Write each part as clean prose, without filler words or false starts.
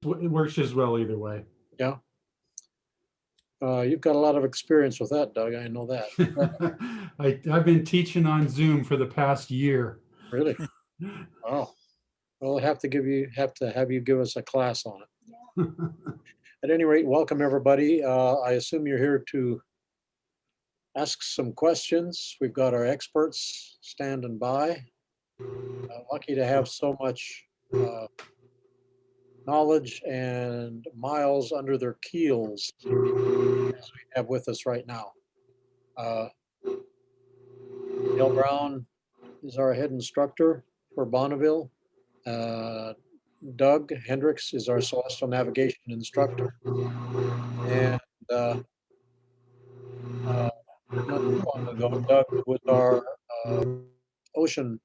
It works just well either way. Yeah. You've got a lot of experience with that, Doug. I know that. I've been teaching on Zoom for the past year. Really? Oh, we'll have to have you give us a class on it. At any rate, welcome everybody. I assume you're here to ask some questions. We've got our experts standing by. Lucky to have so much knowledge and miles under their keels as we have with us right now. Uh, Dale Brown is our head instructor for Bonneville. Uh, Doug Hendricks is our celestial navigation instructor. And uh, not too long ago, Doug was our ocean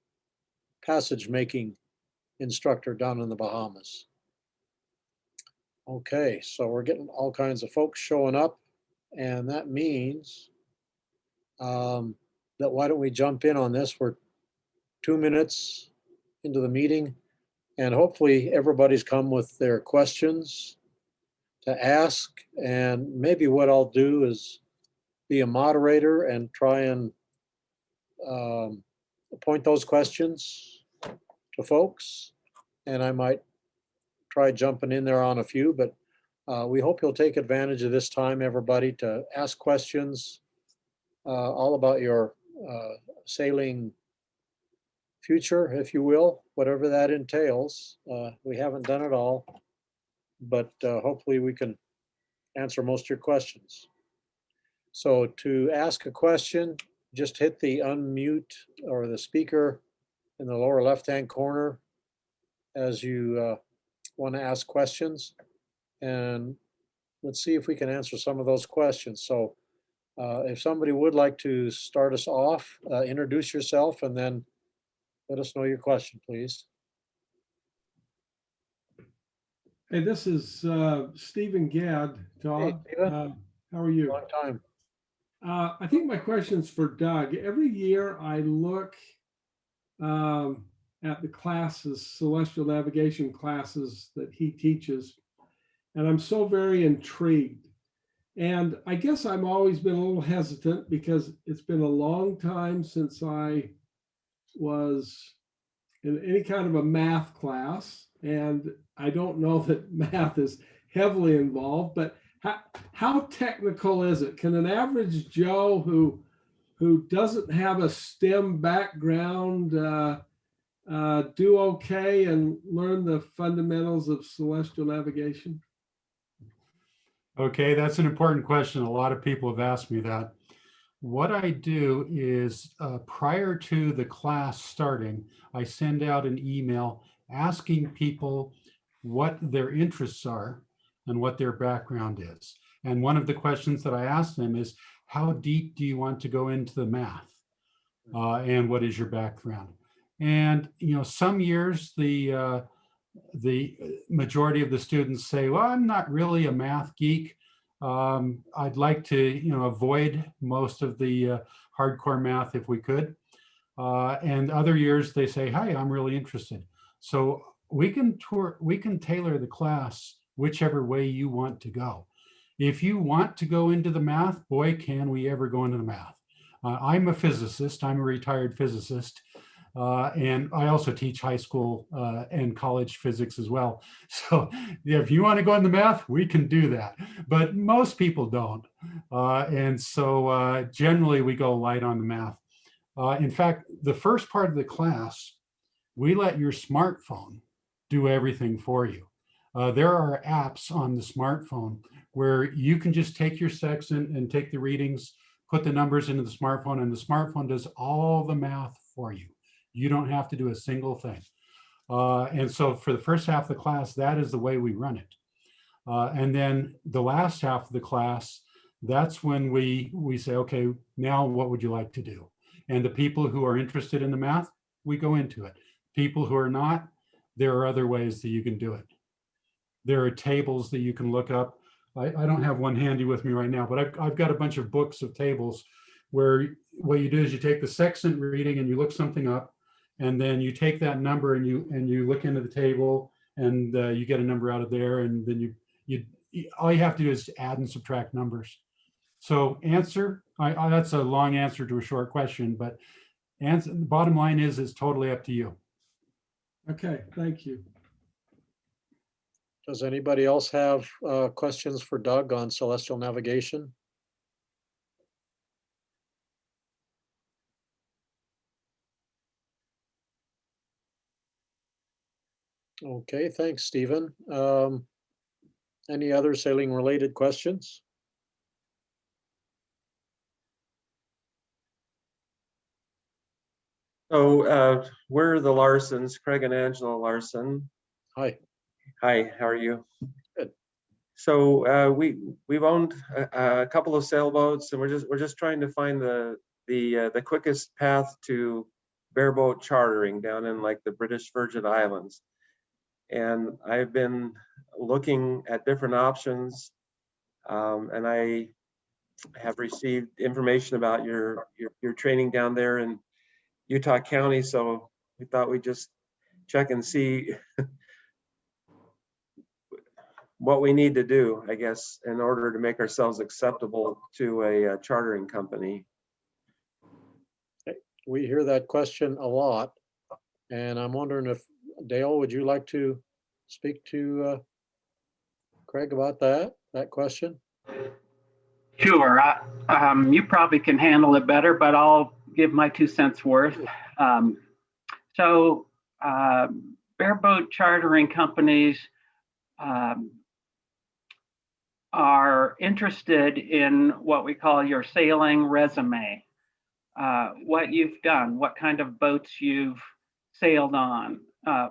passage making instructor down in the Bahamas. Okay, so we're getting all kinds of folks showing up, and that means that why don't we jump in on this? We're 2 minutes into the meeting, and hopefully everybody's come with their questions to ask. And maybe what I'll do is be a moderator and try and point those questions to folks. And I might try jumping in there on a few, but we hope you'll take advantage of this time, everybody, to ask questions all about your sailing future, if you will, whatever that entails. We haven't done it all, but hopefully we can answer most of your questions. So to ask a question, just hit the unmute or the speaker in the lower left-hand corner as you want to ask questions. And let's see if we can answer some of those questions. So if somebody would like to start us off, introduce yourself and then let us know your question, please. Hey, this is Stephen Gadd, Todd. Hey, Stephen. How are you? Long time. I think my question's for Doug. Every year I look at the classes, celestial navigation classes that he teaches, and I'm so very intrigued. And I guess I've always been a little hesitant because it's been a long time since I was in any kind of a math class. And I don't know that math is heavily involved, but how technical is it? Can an average Joe who doesn't have a STEM background do okay and learn the fundamentals of celestial navigation? Okay, that's an important question. A lot of people have asked me that. What I do is prior to the class starting, I send out an email asking people what their interests are and what their background is. And one of the questions that I ask them is, how deep do you want to go into the math? And what is your background? And some years the majority of the students say, well, I'm not really a math geek. I'd like to, avoid most of the hardcore math if we could. And other years they say, hey, I'm really interested. So we can tailor the class whichever way you want to go. If you want to go into the math, boy, can we ever go into the math. I'm a physicist. I'm a retired physicist. And I also teach high school and college physics as well. So if you want to go into math, we can do that. But most people don't. And so generally we go light on the math. In fact, the first part of the class, we let your smartphone do everything for you. There are apps on the smartphone where you can just take your section and take the readings, put the numbers into the smartphone, and the smartphone does all the math for you. You don't have to do a single thing. And so for the first half of the class, that is the way we run it. And then the last half of the class, that's when we say, okay, now what would you like to do? And the people who are interested in the math, we go into it. People who are not, there are other ways that you can do it. There are tables that you can look up. I don't have one handy with me right now, but I've got a bunch of books of tables where what you do is you take the sextant reading and you look something up, and then you take that number and you look into the table and you get a number out of there, and then all you have to do is add and subtract numbers. So answer, that's a long answer to a short question, but answer, the bottom line is it's totally up to you. Okay, thank you. Does anybody else have questions for Doug on celestial navigation? Okay, thanks, Stephen. Any other sailing related questions? So we're the Larsons, Craig and Angela Larson. Hi. Hi, how are you? Good. So we've owned a couple of sailboats, and we're just trying to find the quickest path to bareboat chartering down in like the British Virgin Islands. And I've been looking at different options, and I have received information about your training down there in Utah County. So we thought we'd just check and see what we need to do, I guess, in order to make ourselves acceptable to a chartering company. We hear that question a lot, and I'm wondering if, Dale, would you like to speak to Craig about that question? Sure. You probably can handle it better, but I'll give my 2 cents worth. So bareboat chartering companies are interested in what we call your sailing resume. What you've done, what kind of boats you've sailed on,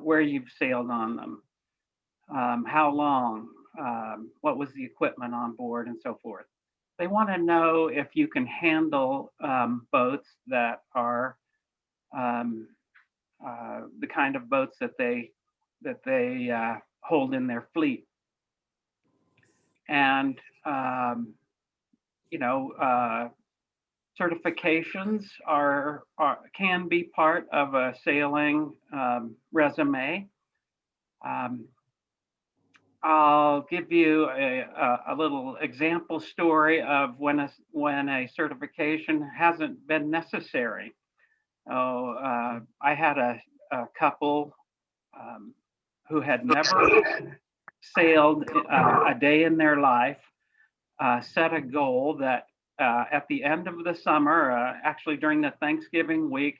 where you've sailed on them, how long, what was the equipment on board, and so forth. They want to know if you can handle boats that are the kind of boats that they hold in their fleet. And certifications can be part of a sailing resume. I'll give you a little example story of when a certification hasn't been necessary. I had a couple who had never sailed a day in their life, set a goal that at the end of the summer, actually during the Thanksgiving week,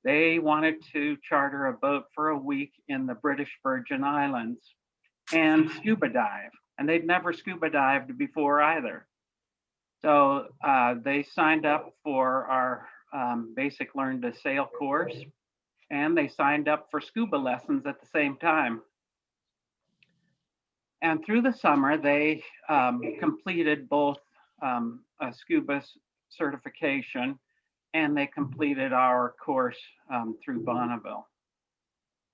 they wanted to charter a boat for a week in the British Virgin Islands and scuba dive. And they'd never scuba dived before either. So they signed up for our basic learn to sail course, and they signed up for scuba lessons at the same time. And through the summer, they completed both a scuba certification, and they completed our course through Bonneville.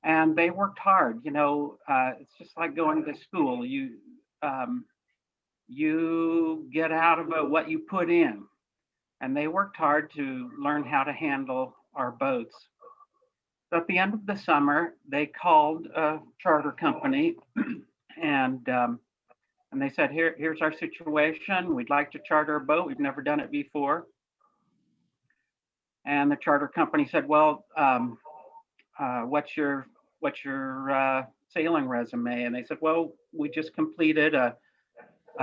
And they worked hard. It's just like going to school. You get out of it what you put in. And they worked hard to learn how to handle our boats. So at the end of the summer, they called a charter company and they said, here's our situation. We'd like to charter a boat. We've never done it before. And the charter company said, well, what's your sailing resume? And they said, well, we just completed a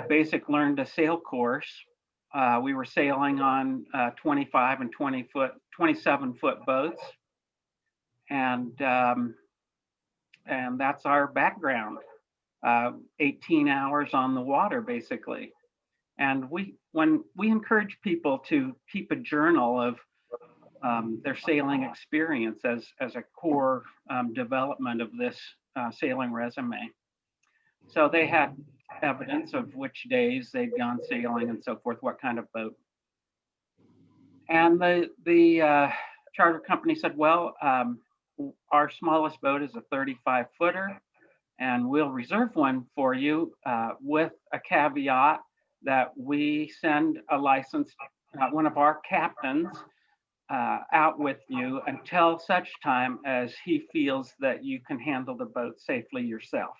basic learn to sail course. We were sailing on 25 and 27 foot boats. And that's our background. 18 hours on the water, basically. And when we encourage people to keep a journal of their sailing experience as a core development of this sailing resume. So they had evidence of which days they'd gone sailing and so forth, what kind of boat. And the charter company said, well, our smallest boat is a 35 footer, and we'll reserve one for you with a caveat that we send a licensed, one of our captains out with you until such time as he feels that you can handle the boat safely yourself.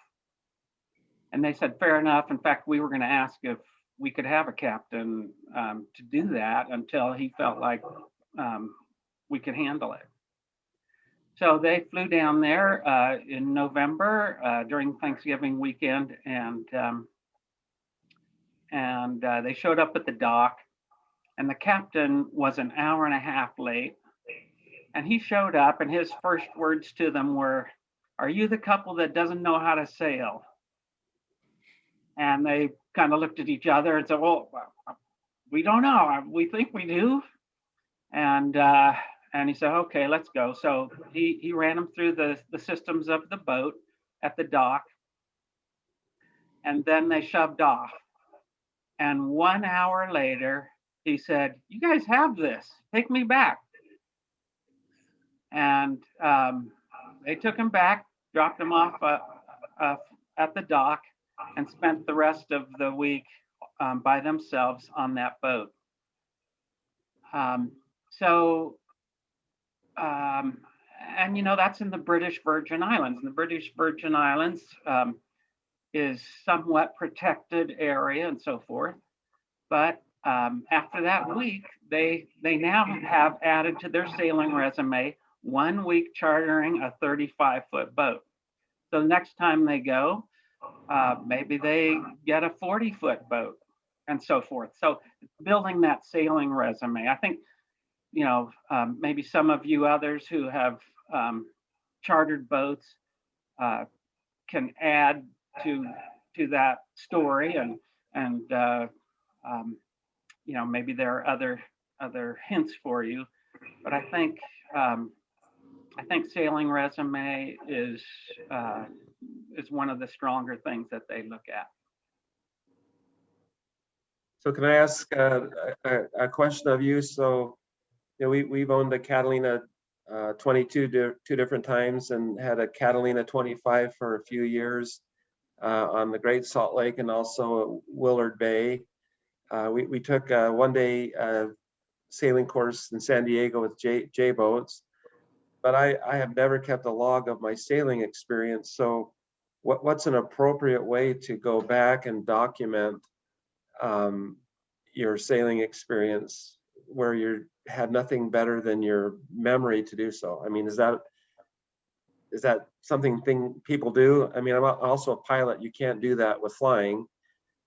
And they said, fair enough. In fact, we were going to ask if we could have a captain to do that until he felt like we could handle it. So they flew down there in November during Thanksgiving weekend, and they showed up at the dock, and the captain was an hour and a half late. And he showed up, and his first words to them were, "Are you the couple that doesn't know how to sail?" And they kind of looked at each other and said, "Well, we don't know. We think we do." And he said, "Okay, let's go." So he ran them through the systems of the boat at the dock, and then they shoved off. And 1 hour later, he said, "You guys have this. Take me back." And they took him back, dropped him off at the dock, and spent the rest of the week by themselves on that boat. And that's in the British Virgin Islands. And the British Virgin Islands is somewhat protected area and so forth. But after that week, they now have added to their sailing resume 1 week chartering a 35-foot boat. So the next time they go, maybe they get a 40-foot boat and so forth. So building that sailing resume, I think, maybe some of you others who have chartered boats can add to that story, and maybe there are other hints for you. But I think sailing resume is one of the stronger things that they look at. So can I ask a question of you? So, we've owned a Catalina 22 two different times, and had a Catalina 25 for a few years on the Great Salt Lake and also at Willard Bay. We took a one-day sailing course in San Diego with J boats, but I have never kept a log of my sailing experience. So what's an appropriate way to go back and document your sailing experience where you had nothing better than your memory to do so? I mean, is that something people do? I mean, I'm also a pilot. You can't do that with flying.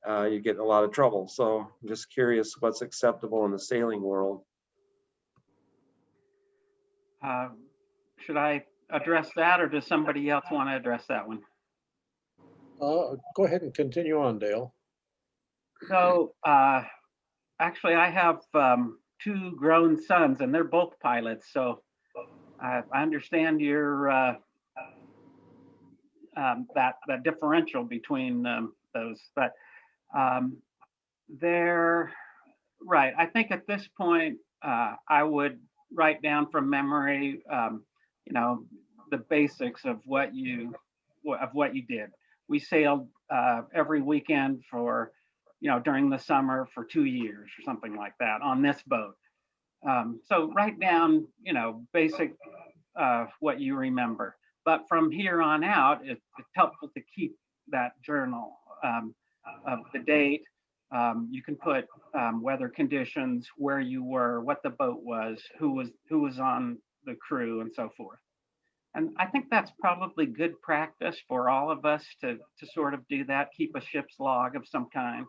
You get in a lot of trouble. So I'm just curious what's acceptable in the sailing world. Should I address that, or does somebody else want to address that one? Go ahead and continue on, Dale. So actually, I have 2 grown sons, and they're both pilots. So I understand your that differential between those, but they're right. I think at this point, I would write down from memory, the basics of what you did. We sailed every weekend for, during the summer for 2 years or something like that on this boat. So write down, basic what you remember. But from here on out, it's helpful to keep that journal of the date. You can put weather conditions, where you were, what the boat was, who was on the crew, and so forth. And I think that's probably good practice for all of us to sort of do that, keep a ship's log of some kind.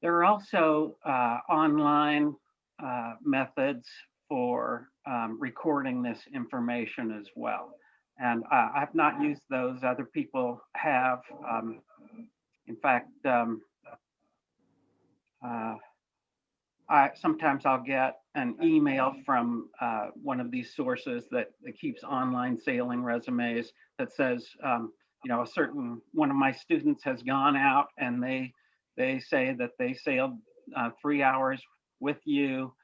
There are also online methods for recording this information as well. And I've not used those. Other people have. In fact, sometimes I'll get an email from one of these sources that keeps online sailing resumes that says, a certain one of my students has gone out, and they say that they sailed 3 hours with you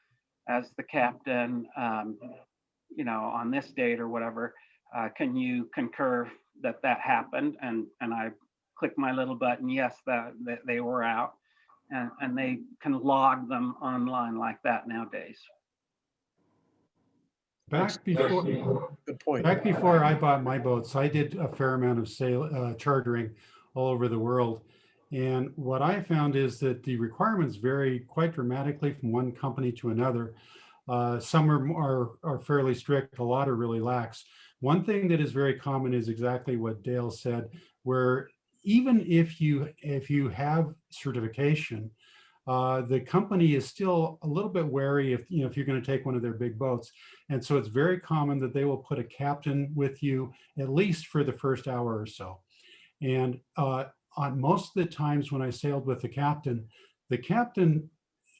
as the captain, on this date or whatever. Can you concur that happened? And I click my little button, yes, that they were out. and they can log them online like that nowadays. Back before, Good point. Back before I bought my boats, I did a fair amount of chartering all over the world. And what I found is that the requirements vary quite dramatically from one company to another. Some are fairly strict, a lot are really lax. One thing that is very common is exactly what Dale said, where even if you have certification, the company is still a little bit wary if you're going to take one of their big boats. And so it's very common that they will put a captain with you at least for the first hour or so. And on most of the times when I sailed with the captain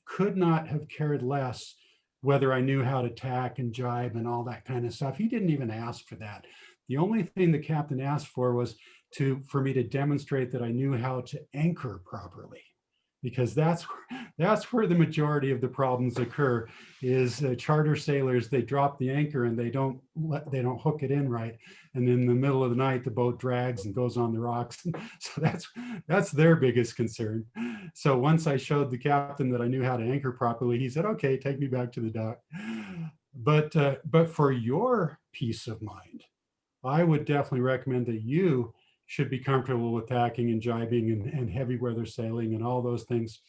could not have cared less whether I knew how to tack and jibe and all that kind of stuff. He didn't even ask for that. The only thing the captain asked for was for me to demonstrate that I knew how to anchor properly, because that's where the majority of the problems occur. Is charter sailors, they drop the anchor and they don't hook it in right, and in the middle of the night the boat drags and goes on the rocks. So that's their biggest concern. So once I showed the captain that I knew how to anchor properly, he said, okay, take me back to the dock. But for your peace of mind, I would definitely recommend that you should be comfortable with tacking and jibing and heavy weather sailing and all those things.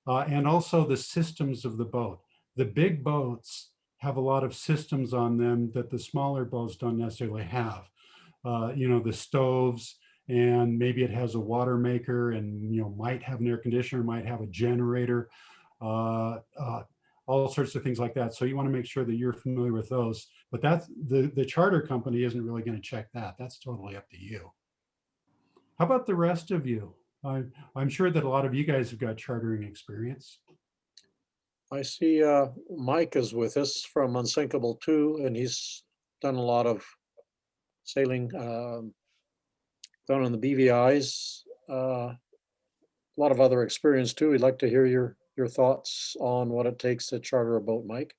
And also the systems of the boat. The big boats have a lot of systems on them that the smaller boats don't necessarily have. The stoves, and maybe it has a water maker, and might have an air conditioner, might have a generator, all sorts of things like that. So you want to make sure that you're familiar with those. But that's the charter company isn't really going to check that. That's totally up to you. How about the rest of you? I'm sure that a lot of you guys have got chartering experience. I see Mike is with us from Unsinkable 2, and he's done a lot of sailing down on the BVIs. A lot of other experience too. We'd like to hear your thoughts on what it takes to charter a boat, Mike.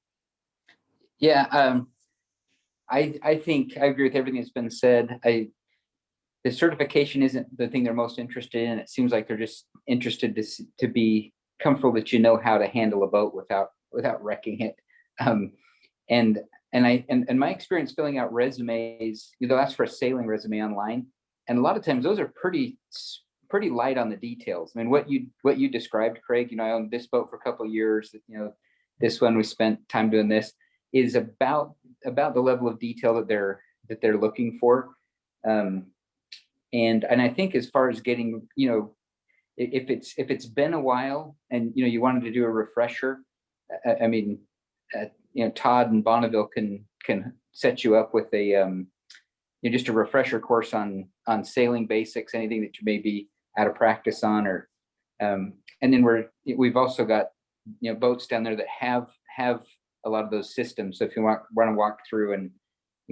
Yeah, I think I agree with everything that's been said. The certification isn't the thing they're most interested in. It seems like they're just interested to be comfortable that you know how to handle a boat without wrecking it. And my experience filling out resumes, they'll ask for a sailing resume online, and a lot of times those are pretty light on the details. I mean, what you described, Craig, I owned this boat for a couple of years. This one we spent time doing this, is about the level of detail that they're looking for. And I think as far as getting, if it's been a while and you wanted to do a refresher, I mean, Todd and Bonneville can set you up with a just a refresher course on sailing basics, anything that you may be out of practice on, or and then we've also got boats down there that have a lot of those systems. So if you want to walk through and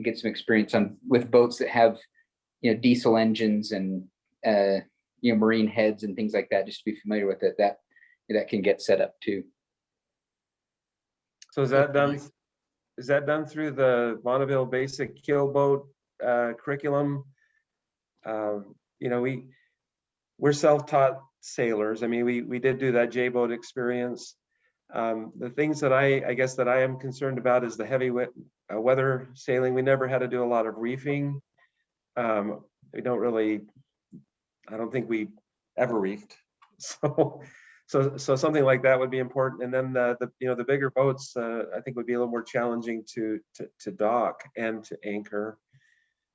get some experience with boats that have diesel engines and marine heads and things like that, just to be familiar with it, that can get set up too. So is that done through the Bonneville Basic Keelboat curriculum? We're self-taught sailors. I mean, we did do that J-boat experience. The things that I guess that I am concerned about is the heavy weather sailing. We never had to do a lot of reefing. I don't think we ever reefed. So something like that would be important. And then the bigger boats, I think would be a little more challenging to dock and to anchor.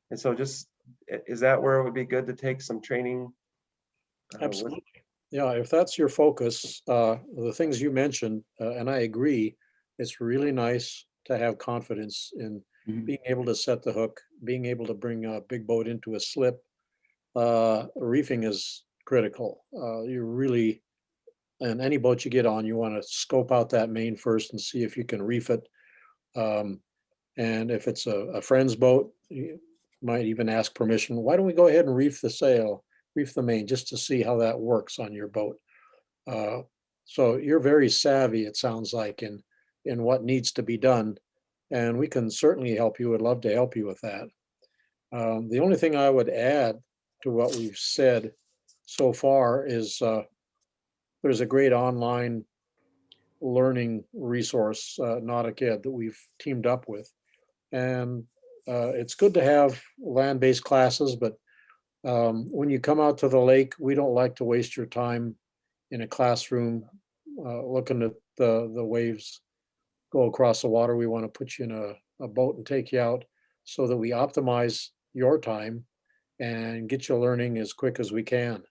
And so is that where it would be good to take some training? Absolutely. Yeah, if that's your focus, the things you mentioned, and I agree, it's really nice to have confidence in being able to set the hook, being able to bring a big boat into a slip. Reefing is critical. You really, and any boat you get on, you want to scope out that main first and see if you can reef it. And if it's a friend's boat, you might even ask permission. Why don't we go ahead and reef the sail, reef the main, just to see how that works on your boat. So you're very savvy, it sounds like, in what needs to be done. And we can certainly help you. Would love to help you with that. The only thing I would add to what we've said so far is there's a great online learning resource, Nautic Ed, that we've teamed up with. And it's good to have land-based classes, but when you come out to the lake, we don't like to waste your time in a classroom looking at the waves go across the water. We want to put you in a boat and take you out so that we optimize your time and get you learning as quick as we can.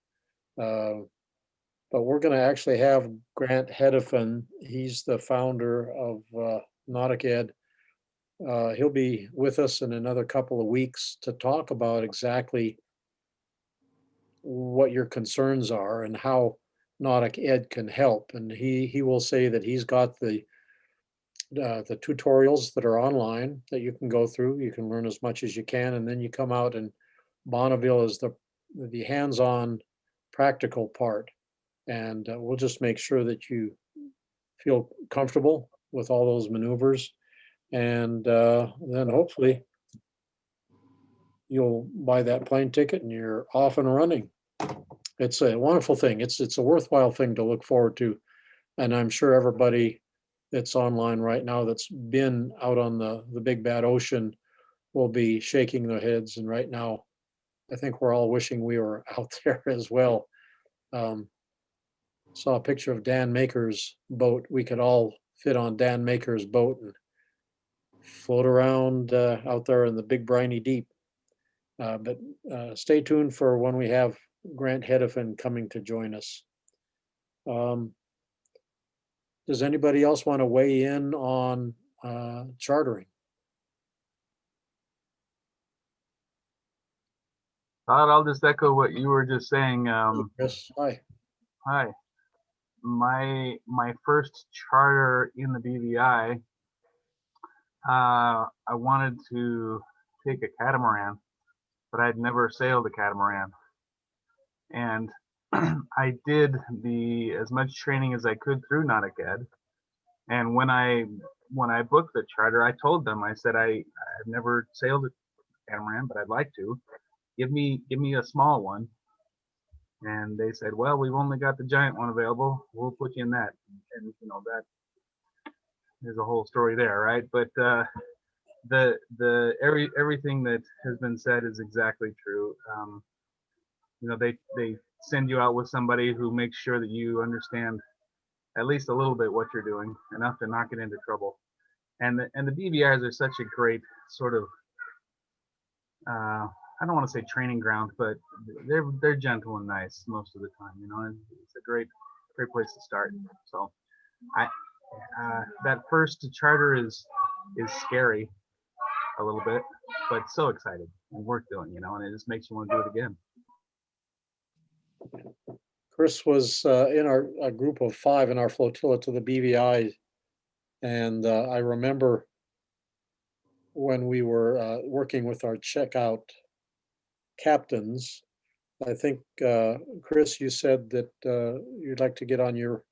But we're going to actually have Grant Hedefin. He's the founder of Nautic Ed. He'll be with us in another couple of weeks to talk about exactly what your concerns are and how Nautic Ed can help. And he will say that he's got the tutorials that are online that you can go through. You can learn as much as you can, and then you come out, and Bonneville is the hands-on practical part. And we'll just make sure that you feel comfortable with all those maneuvers. And then hopefully you'll buy that plane ticket and you're off and running. It's a wonderful thing. It's a worthwhile thing to look forward to. And I'm sure everybody that's online right now that's been out on the big bad ocean will be shaking their heads. And right now, I think we're all wishing we were out there as well. Saw a picture of Dan Maker's boat. We could all fit on Dan Maker's boat and float around out there in the big briny deep. But stay tuned for when we have Grant Hedefin coming to join us. Does anybody else want to weigh in on chartering? Todd, I'll just echo what you were just saying. Chris, hi. Hi. My first charter in the BVI, I wanted to take a catamaran, but I'd never sailed a catamaran. And I did as much training as I could through Nautic Ed. And when I booked the charter, I told them, I said, I've never sailed a catamaran, but I'd like to. Give me a small one. And they said, well, we've only got the giant one available. We'll put you in that. And that there's a whole story there, right? But everything that has been said is exactly true. They send you out with somebody who makes sure that you understand at least a little bit what you're doing, enough to not get into trouble. And the BVIs are such a great sort of I don't want to say training ground, but they're gentle and nice most of the time. It's a great place to start. So that first charter is scary a little bit, but so excited and worth doing, and it just makes you want to do it again. Chris was in a group of 5 in our flotilla to the BVI. And I remember when we were working with our checkout captains, I think, Chris, you said that you'd like to get on your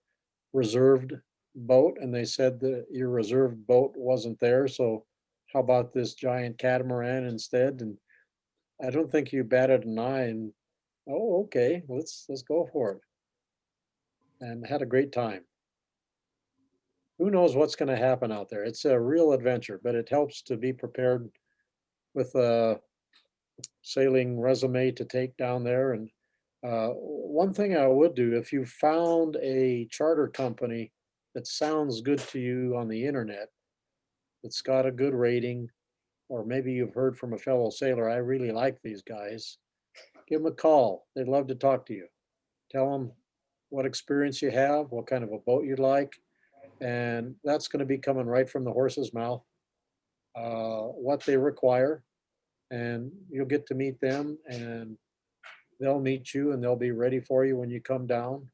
reserved boat, and they said that your reserved boat wasn't there. So how about this giant catamaran instead? And I don't think you batted an eye, and oh, okay, let's go for it. And had a great time. Who knows what's going to happen out there? It's a real adventure, but it helps to be prepared with a sailing resume to take down there. And one thing I would do, if you found a charter company that sounds good to you on the internet, that's got a good rating, or maybe you've heard from a fellow sailor, I really like these guys, give them a call. They'd love to talk to you. Tell them what experience you have, what kind of a boat you'd like, and that's going to be coming right from the horse's mouth, what they require, and you'll get to meet them, and they'll meet you, and they'll be ready for you when you come down.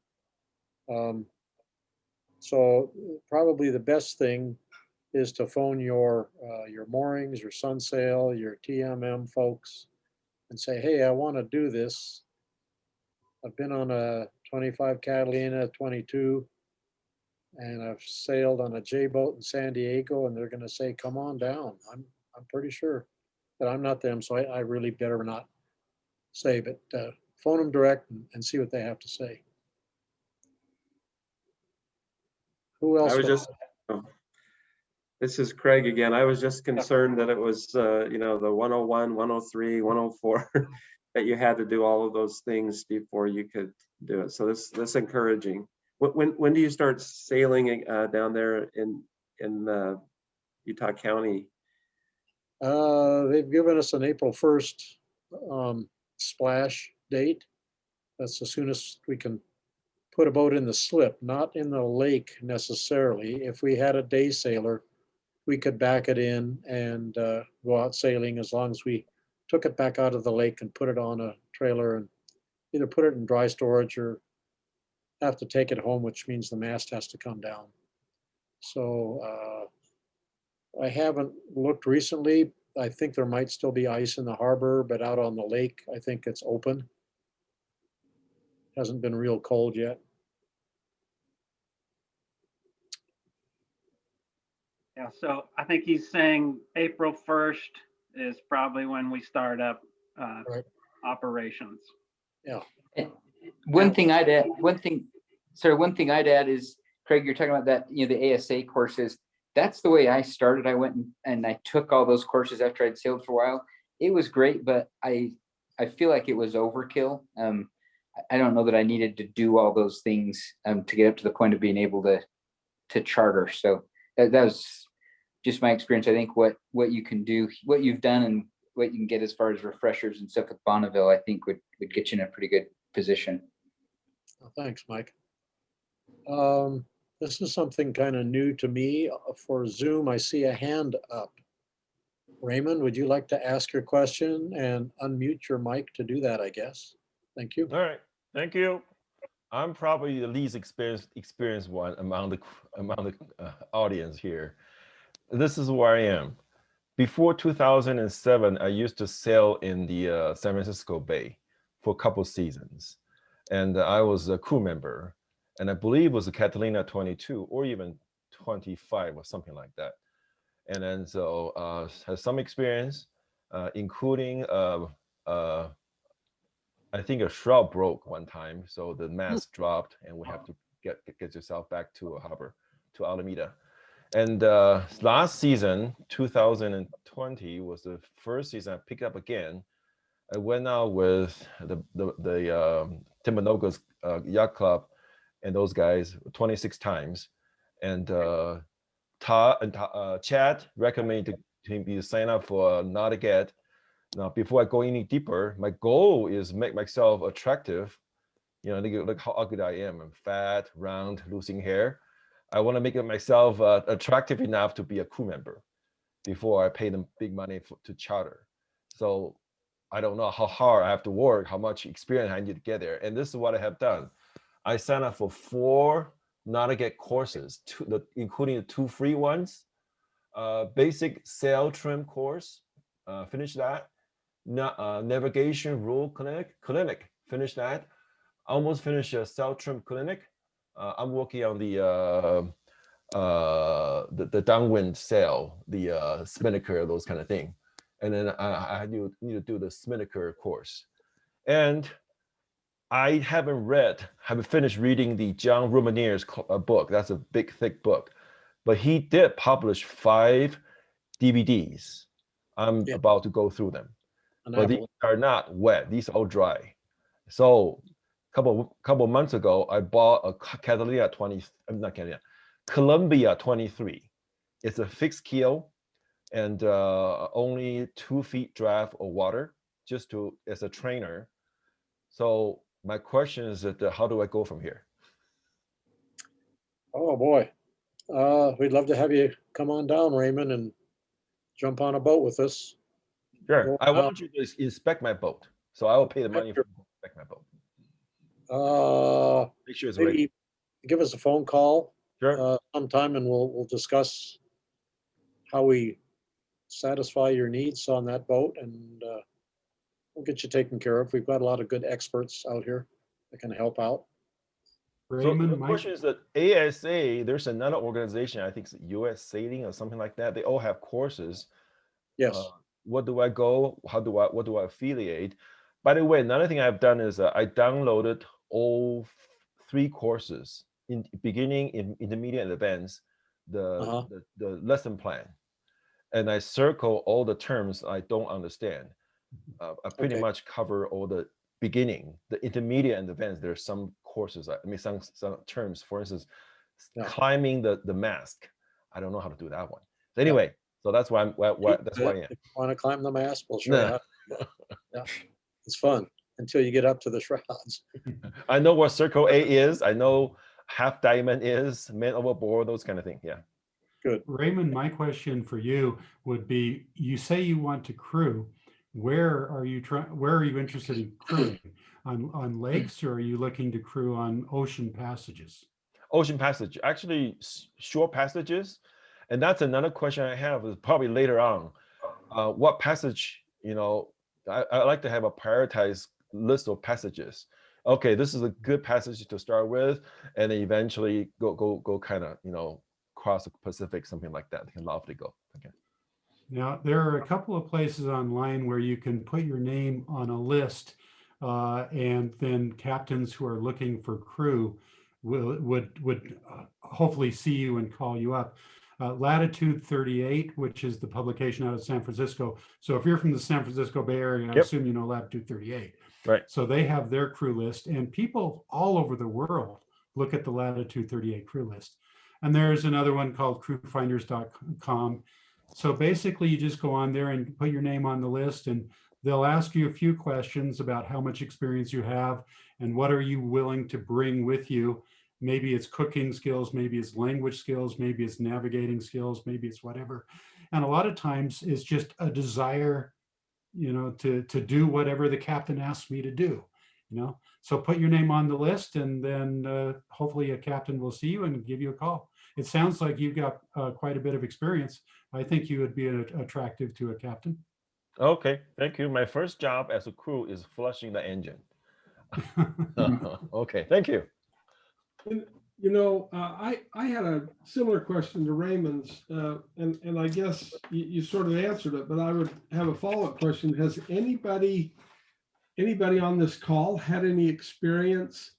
So probably the best thing is to phone your moorings, your sunsail, your TMM folks, and say, hey, I want to do this. I've been on a 25 Catalina 22, and I've sailed on a J boat in San Diego, and they're going to say, come on down. I'm pretty sure that I'm not them, so I really better not say, but phone them direct and see what they have to say. Who else? I was would- just, oh, this is Craig again. I was just concerned that it was, you know, the 101, 103, 104, that you had to do all of those things before you could do it. So this encouraging. When do you start sailing down there in Utah County? They've given us an April 1st splash date. That's as soon as we can put a boat in the slip, not in the lake necessarily. If we had a day sailor, we could back it in and go out sailing as long as we took it back out of the lake and put it on a trailer and either put it in dry storage or have to take it home, which means the mast has to come down. So I haven't looked recently. I think there might still be ice in the harbor, but out on the lake, I think it's open. Hasn't been real cold yet. Yeah, so I think he's saying April 1st is probably when we start up Right. operations. One thing I'd add, one thing I'd add is, Craig, you're talking about that, you know, the ASA courses. That's the way I started. I went and I took all those courses after I'd sailed for a while. It was great, but I feel like it was overkill. I don't know that I needed to do all those things to get up to the point of being able to charter. So that was just my experience. I think what you can do, what you've done, and what you can get as far as refreshers and stuff with Bonneville, I think would get you in a pretty good position. Well, thanks, Mike. This is something kind of new to me. For Zoom, I see a hand up. Raymond, would you like to ask your question and unmute your mic to do that, I guess? Thank you. All right, thank you. I'm probably the least experienced one among the audience here. This is where I am. Before 2007, I used to sail in the San Francisco Bay for a couple seasons, and I was a crew member, and I believe it was a Catalina 22 or even 25 or something like that. And then so has some experience, including I think a shroud broke one time, so the mast dropped, and we have to get yourself back to a harbor, to Alameda. And last season, 2020, was the first season I picked up again. I went out with the Timbanogos Yacht Club and those guys 26 times, and Chad recommended me to sign up for Nauticate. Now, before I go any deeper, my goal is make myself attractive. You know, look how ugly I am. I'm fat, round, losing hair. I want to make myself attractive enough to be a crew member before I pay them big money to charter. So I don't know how hard I have to work, how much experience I need to get there. And this is what I have done. I signed up for 4 Nauticate courses, including the 2 free ones. Basic sail trim course, finished that. Navigation rule clinic, finished that. Almost finished a sail trim clinic. I'm working on the downwind sail, the spinnaker, those kind of thing. And then I need to do the spinnaker course. And I haven't finished reading the John Rumanier's book. That's a big, thick book. But he did publish 5 DVDs. I'm about to go through them. But these are not wet. These are all dry. So couple months ago, I bought a Catalina 20, not Catalina, Columbia 23. It's a fixed keel and only 2 feet draft of water, just as a trainer. So my question is that how do I go from here? Oh, boy. We'd love to have you come on down, Raymond, and jump on a boat with us. Sure. I want you to inspect my boat. So I will pay the money to inspect my boat. Make sure it's ready. Give us a phone call Sure. sometime, and we'll discuss how we satisfy your needs on that boat, and we'll get you taken care of. We've got a lot of good experts out here that can help out. So Raymond, the question is that ASA, there's another organization, I think it's US Sailing or something like that. They all have courses. Yes. What do I go? What do I affiliate? By the way, another thing I've done is I downloaded all 3 courses in beginning, in intermediate, and advanced, Uh-huh. the lesson plan, and I circle all the terms I don't understand. I pretty Okay. much cover all the beginning, the intermediate, and advanced. There's some courses, I mean, some terms, for instance, Yeah. climbing the mask. I don't know how to do that one. So Yeah. anyway, so that's why that's why I am. If you want to climb the mast, we'll show you Nah. how. Yeah, it's fun until you get up to the shrouds. I know what circle A is. I know half diamond is, man overboard, those kind of things. Yeah. Good. Raymond, my question for you would be, you say you want to crew. Where are you interested in crewing? On lakes, or are you looking to crew on ocean passages? Ocean passage, actually short passages. And that's another question I have is probably later on. What passage, I like to have a prioritized list of passages. Okay, this is a good passage to start with, and then eventually go kind of, cross the Pacific, something like that. Can lawfully go. Okay. Now, there are a couple of places online where you can put your name on a list, and then captains who are looking for crew would hopefully see you and call you up. Latitude 38, which is the publication out of San Francisco. So if you're from the San Francisco Bay Area, I Yep. assume you know Latitude 38. Right. So they have their crew list, and people all over the world look at the Latitude 38 crew list. And there's another one called crewfinders.com. So basically, you just go on there and put your name on the list, and they'll ask you a few questions about how much experience you have and what are you willing to bring with you. Maybe it's cooking skills, maybe it's language skills, maybe it's navigating skills, maybe it's whatever. And a lot of times it's just a desire, to do whatever the captain asks me to do, So put your name on the list, and then hopefully a captain will see you and give you a call. It sounds like you've got quite a bit of experience. I think you would be attractive to a captain. Okay, thank you. My first job as a crew is flushing the engine. Okay, thank you. I had a similar question to Raymond's, and I guess you sort of answered it, but I would have a follow-up question. Has anybody on this call had any experience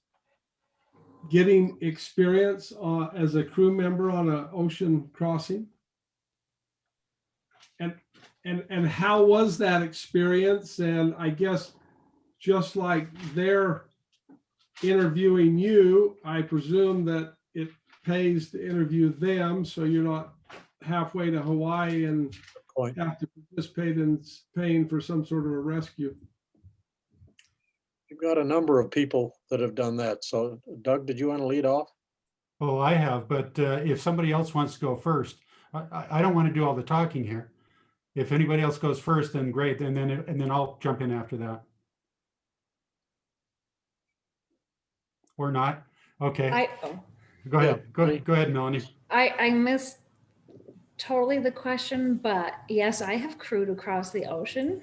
getting experience as a crew member on an ocean crossing? And how was that experience? And I guess just like they're interviewing you, I presume that it pays to interview them, so you're not halfway to Hawaii and Point. have to participate in paying for some sort of a rescue. You've got a number of people that have done that. So Doug, did you want to lead off? Oh, I have, but if somebody else wants to go first, I don't want to do all the talking here. If anybody else goes first, then great, and then I'll jump in after that. Or not? Okay, go ahead. Yeah. Go ahead, Melanie. I missed totally the question, but yes, I have crewed across the ocean.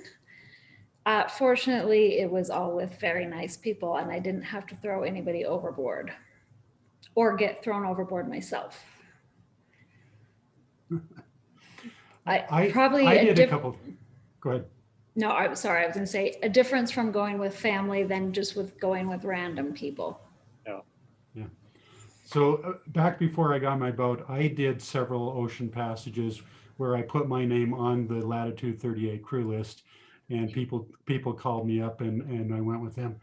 Fortunately, it was all with very nice people, and I didn't have to throw anybody overboard or get thrown overboard myself. I probably did a couple. Go ahead. No, I'm sorry. I was going to say a difference from going with family than just with going with random people. Yeah. So back before I got my boat, I did several ocean passages where I put my name on the Latitude 38 crew list, and people called me up and I went with them.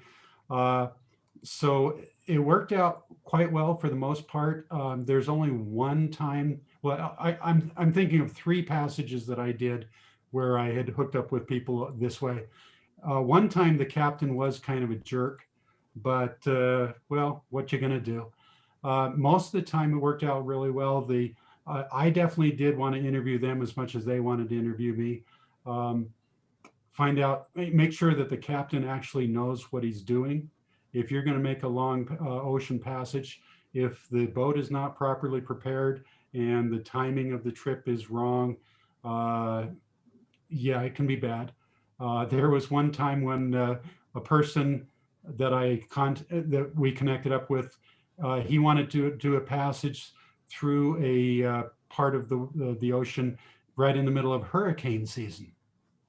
So it worked out quite well for the most part. There's only one time. Well, I'm thinking of 3 passages that I did where I had hooked up with people this way. One time the captain was kind of a jerk, but well, what you gonna do? Most of the time it worked out really well. I definitely did want to interview them as much as they wanted to interview me. Make sure that the captain actually knows what he's doing. If you're going to make a long ocean passage, if the boat is not properly prepared and the timing of the trip is wrong, yeah, it can be bad. There was one time when a person that we connected up with, he wanted to do a passage through a part of the ocean right in the middle of hurricane season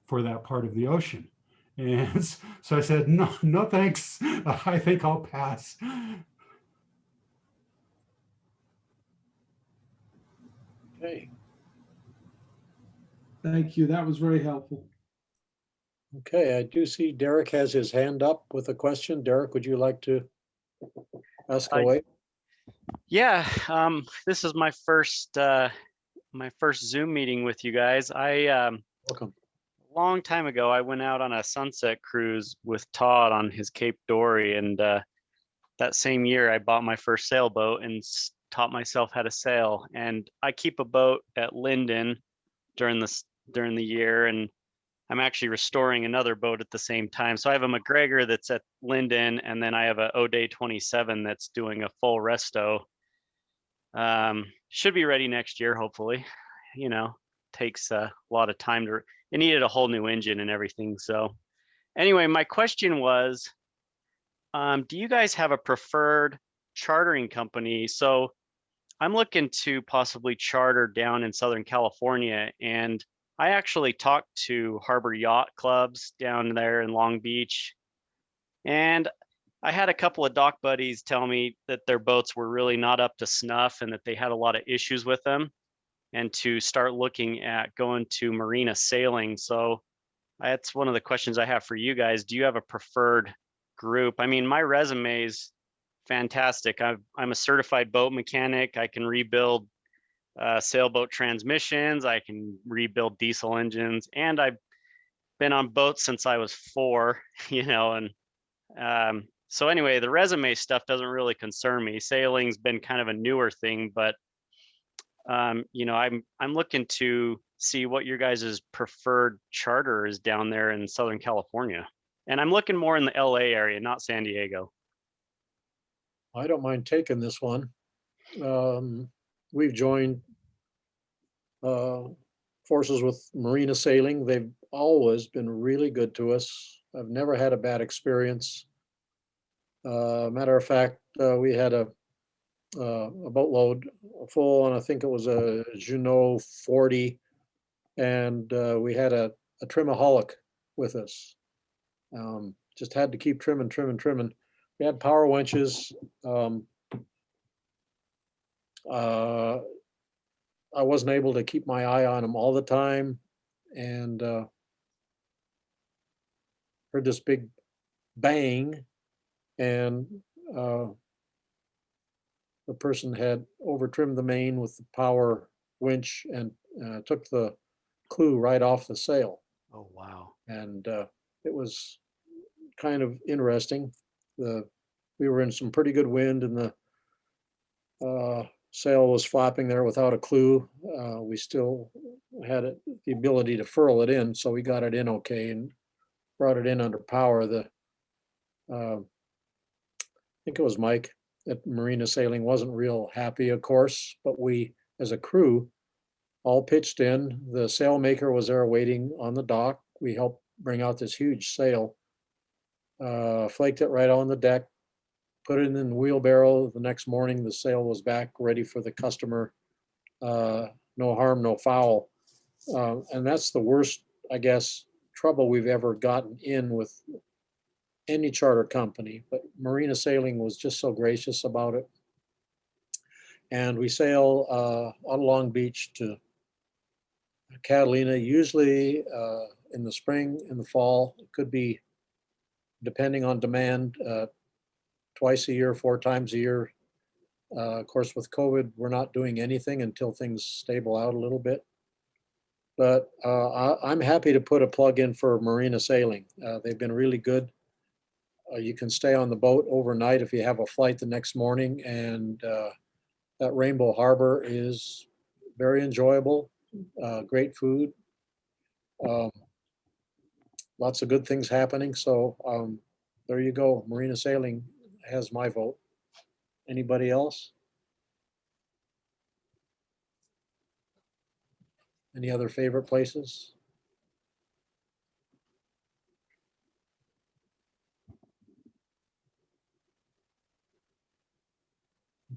for that part of the ocean. And so I said, no thanks. I think I'll pass. Okay, Thank you. That was very helpful. okay, I do see Derek has his hand up with a question. Derek, would you like to ask away? Yeah, this is my first Zoom meeting with you guys. Welcome. Long time ago, I went out on a sunset cruise with Todd on his Cape Dory, and that same year I bought my first sailboat and taught myself how to sail. And I keep a boat at Linden during the year, and I'm actually restoring another boat at the same time. So I have a McGregor that's at Linden, and then I have a O'Day 27 that's doing a full resto. Should be ready next year, hopefully. You know, takes a lot of time to. It needed a whole new engine and everything. So, anyway, my question was, do you guys have a preferred chartering company? So, I'm looking to possibly charter down in Southern California, and I actually talked to Harbor Yacht Clubs down there in Long Beach, and I had a couple of dock buddies tell me that their boats were really not up to snuff and that they had a lot of issues with them, and to start looking at going to marina sailing. So that's one of the questions I have for you guys. Do you have a preferred group? I mean, my resume is fantastic. I'm a certified boat mechanic. I can rebuild sailboat transmissions. I can rebuild diesel engines, and I've been on boats since I was 4, you know, and so anyway, the resume stuff doesn't really concern me. Sailing's been kind of a newer thing, but you know, I'm looking to see what your guys' preferred charter is down there in Southern California. And I'm looking more in the LA area, not San Diego. I don't mind taking this one. We've joined forces with Marina Sailing. They've always been really good to us. I've never had a bad experience. Matter of fact, we had a boatload full, and I think it was a Juneau 40, and we had a trimaholic with us. Just had to keep trimming. We had power winches. I wasn't able to keep my eye on them all the time, and heard this big bang, and the person had over trimmed the main with the power winch and took the clue right off the sail. Oh, wow. And it was kind of interesting. We were in some pretty good wind, and the sail was flapping there without a clue. We still had the ability to furl it in, so we got it in okay and brought it in under power. I think it was Mike at Marina Sailing wasn't real happy, of course, but we, as a crew, all pitched in. The sailmaker was there waiting on the dock. We helped bring out this huge sail, flaked it right on the deck, put it in the wheelbarrow. The next morning, the sail was back ready for the customer. No harm, no foul. And that's the worst, I guess, trouble we've ever gotten in with any charter company. But Marina Sailing was just so gracious about it. And we sail out of Long Beach to Catalina, usually in the spring, in the fall. It could be, depending on demand, twice a year, 4 times a year. Of course, with COVID, we're not doing anything until things stable out a little bit. But I'm happy to put a plug in for Marina Sailing. They've been really good. You can stay on the boat overnight if you have a flight the next morning, and that Rainbow Harbor is very enjoyable. Great food. Lots of good things happening. So there you go. Marina Sailing has my vote. Anybody else? Any other favorite places?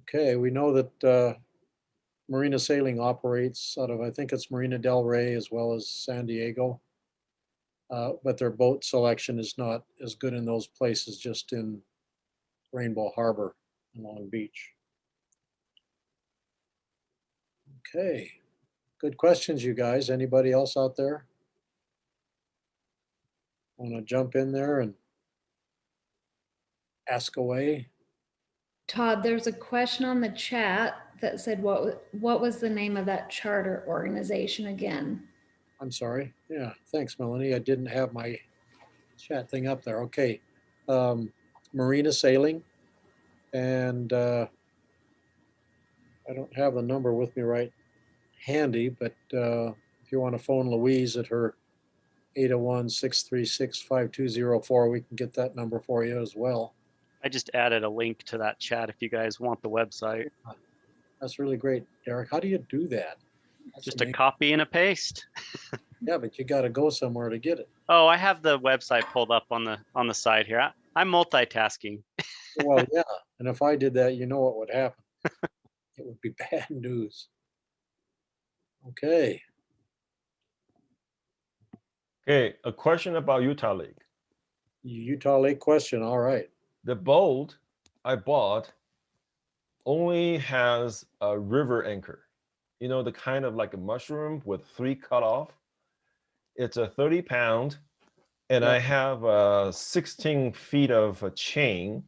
Okay, we know that Marina Sailing operates out of, I think it's Marina Del Rey as well as San Diego. But their boat selection is not as good in those places, just in Rainbow Harbor and Long Beach. Okay, Good questions, you guys. Anybody else out there? Want to jump in there and ask away? Todd, there's a question on the chat that said, what was the name of that charter organization again? I'm sorry. Yeah, thanks, Melanie. I didn't have my chat thing up there. Okay. Marina Sailing. And I don't have the number with me right handy, but if you want to phone Louise at her 801-636-5204, we can get that number for you as well. I just added a link to that chat if you guys want the website. That's really great, Derek. How do you do that? That's Just a amazing. copy and a paste. Yeah, but you got to go somewhere to get it. Oh, I have the website pulled up on the side here. I'm multitasking. Well, yeah. And if I did that, you know what would happen. It would be bad news. Okay. Okay, a question about Utah Lake. Utah Lake question. All right. The boat I bought only has a river anchor. You know, the kind of like a mushroom with 3 cut off. It's a 30-pound, and I have 16 feet of a chain.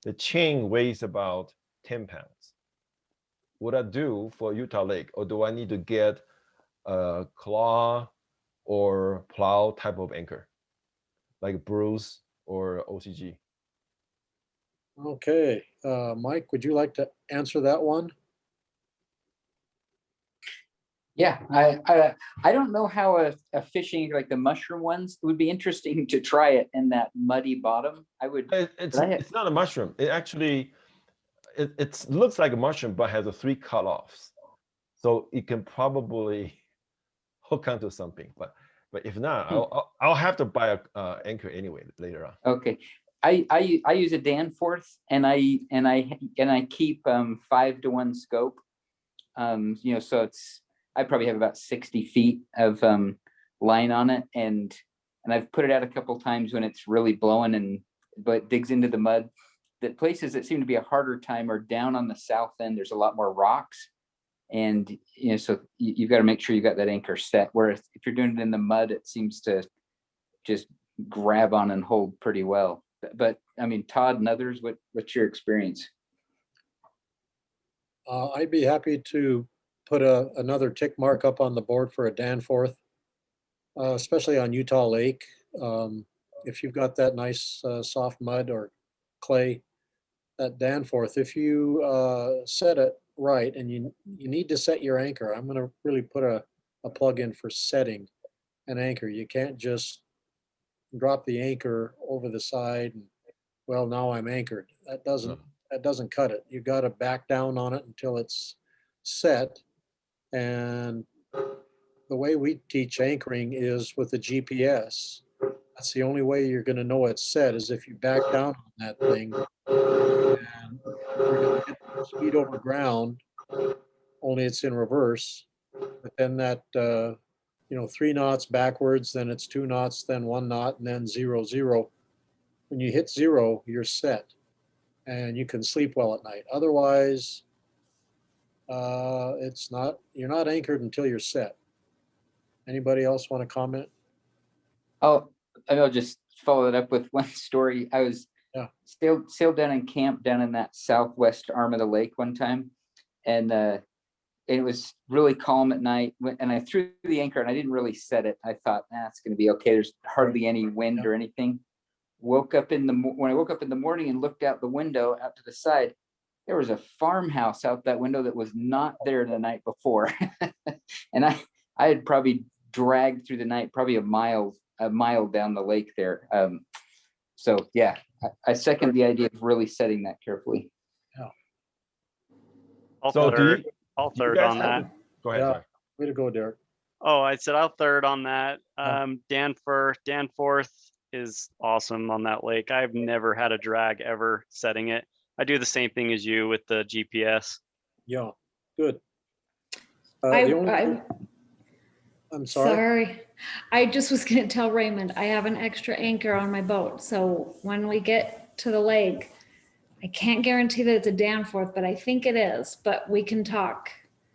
The chain weighs about 10 pounds. What I do for Utah Lake, or do I need to get a claw or plow type of anchor, like Bruce or OCG? Okay. Mike, would you like to answer that one? Yeah, I don't know how a fishing like the mushroom ones, it would be interesting to try it in that muddy bottom. I would. It's not a mushroom. It actually, it looks like a mushroom, but has 3 cut-offs. So it can probably hook onto something. But if not, I'll have to buy a anchor anyway later on. Okay, I use a Danforth, and I keep 5-to-1 scope. You know, so I probably have about 60 feet of line on it, and I've put it out a couple times when it's really blowing but digs into the mud. The places that seem to be a harder time are down on the south end. There's a lot more rocks, and you know, so you've got to make sure you got that anchor set. Whereas if you're doing it in the mud, it seems to just grab on and hold pretty well. But I mean, Todd and others, what's your experience? I'd be happy to put another tick mark up on the board for a Danforth, especially on Utah Lake. If you've got that nice soft mud or clay, that Danforth, if you set it right, and you need to set your anchor, I'm going to really put a plug in for setting an anchor. You can't just drop the anchor over the side and, well, now I'm anchored. That doesn't cut it. You got to back down on it until it's set. And the way we teach anchoring is with the GPS. That's the only way you're going to know it's set, is if you back down on that thing, and you're going to get speed over ground, only it's in reverse. But then that 3 knots backwards, then it's 2 knots, then 1 knot, and then 0, 0. When you hit 0, you're set, and you can sleep well at night. Otherwise, you're not anchored until you're set. Anybody else want to comment? Oh, I'll just follow it up with one story. I was sailed down and camped down in that southwest arm of the lake one time, and it was really calm at night. And I threw the anchor, and I didn't really set it. I thought, it's going to be okay. There's hardly any wind or anything. When I woke up in the morning and looked out the window out to the side, there was a farmhouse out that window that was not there the night before. And I had probably dragged through the night, probably a mile down the lake there. So yeah, I second the idea of really setting that carefully. Yeah. I'll So third on that. Go ahead. Yeah. Sorry. Way to go, Derek. Oh, I said I'll third on that. Danforth is awesome on that lake. I've never had a drag ever setting it. I do the same thing as you with the GPS. Yeah, good. I'm I'm sorry. sorry. I just was going to tell Raymond, I have an extra anchor on my boat. So when we get to the lake, I can't guarantee that it's a Danforth, but I think it is. But we can talk.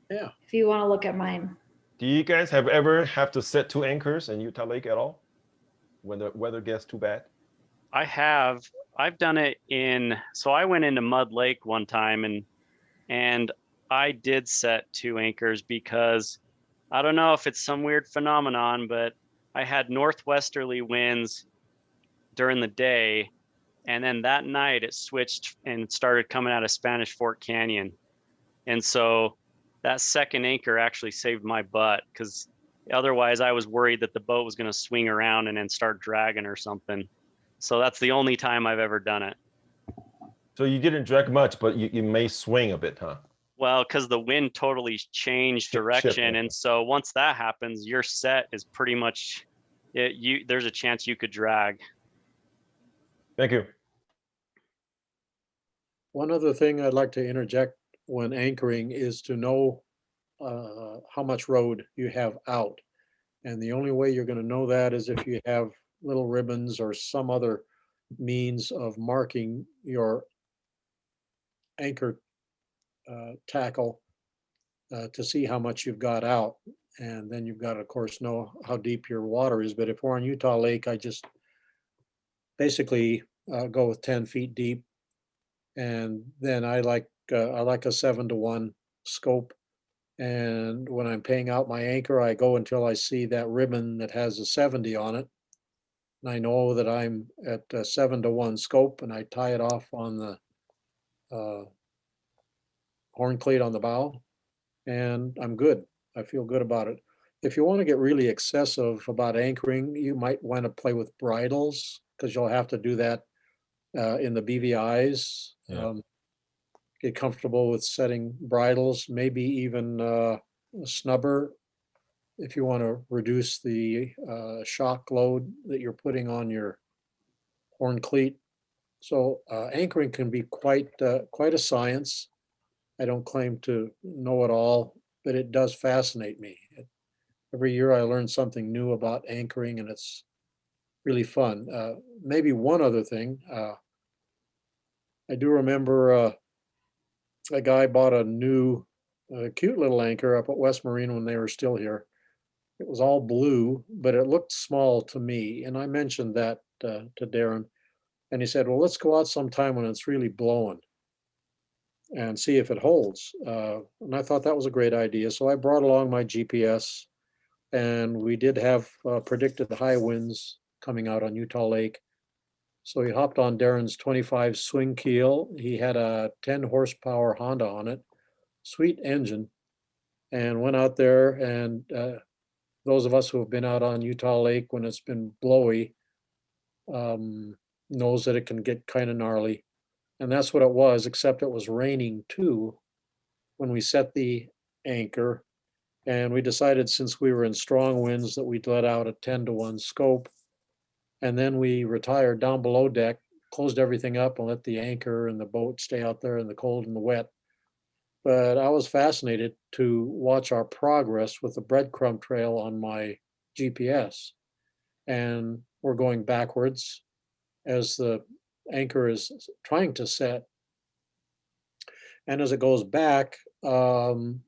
Yeah. If you want to look at mine. Do you guys have ever have to set 2 anchors in Utah Lake at all? When the weather gets too bad? I've done it so I went into Mud Lake one time and I did set 2 anchors because I don't know if it's some weird phenomenon, but I had northwesterly winds during the day. And then that night it switched and started coming out of Spanish Fork Canyon. And so that second anchor actually saved my butt because otherwise I was worried that the boat was going to swing around and then start dragging or something. So that's the only time I've ever done it. So you didn't drag much, but you may swing a bit, huh? Well, because the wind totally changed Shift, direction. okay. And so once that happens, your set is pretty much there's a chance you could drag. Thank you. One other thing I'd like to interject when anchoring is to know how much road you have out. And the only way you're going to know that is if you have little ribbons or some other means of marking your anchor tackle to see how much you've got out. And then you've got to, of course, know how deep your water is. But if we're on Utah Lake, I just basically go with 10 feet deep. And then I like a 7-to-1 scope. And when I'm paying out my anchor, I go until I see that ribbon that has a 70 on it. And I know that I'm at a 7-to-1 scope, and I tie it off on the horn cleat on the bow, and I'm good. I feel good about it. If you want to get really excessive about anchoring, you might want to play with bridles because you'll have to do that in the BVIs. Yeah. Get comfortable with setting bridles, maybe even a snubber if you want to reduce the shock load that you're putting on your horn cleat. So anchoring can be quite a science. I don't claim to know it all, but it does fascinate me. Every year I learn something new about anchoring, and it's really fun. Maybe one other thing. I do remember a guy bought a new, cute little anchor up at West Marine when they were still here. It was all blue, but it looked small to me. And I mentioned that to Darren, and he said, "Well, let's go out sometime when it's really blowing and see if it holds." And I thought that was a great idea. So I brought along my GPS, and we did have predicted high winds coming out on Utah Lake. So he hopped on Darren's 25 swing keel. He had a 10 horsepower Honda on it, sweet engine, and went out there. And those of us who have been out on Utah Lake when it's been blowy knows that it can get kind of gnarly. And that's what it was, except it was raining too when we set the anchor. And we decided since we were in strong winds that we'd let out a 10-to-1 scope. And then we retired down below deck, closed everything up, and let the anchor and the boat stay out there in the cold and the wet. But I was fascinated to watch our progress with the breadcrumb trail on my GPS. And we're going backwards as the anchor is trying to set. And as it goes back, and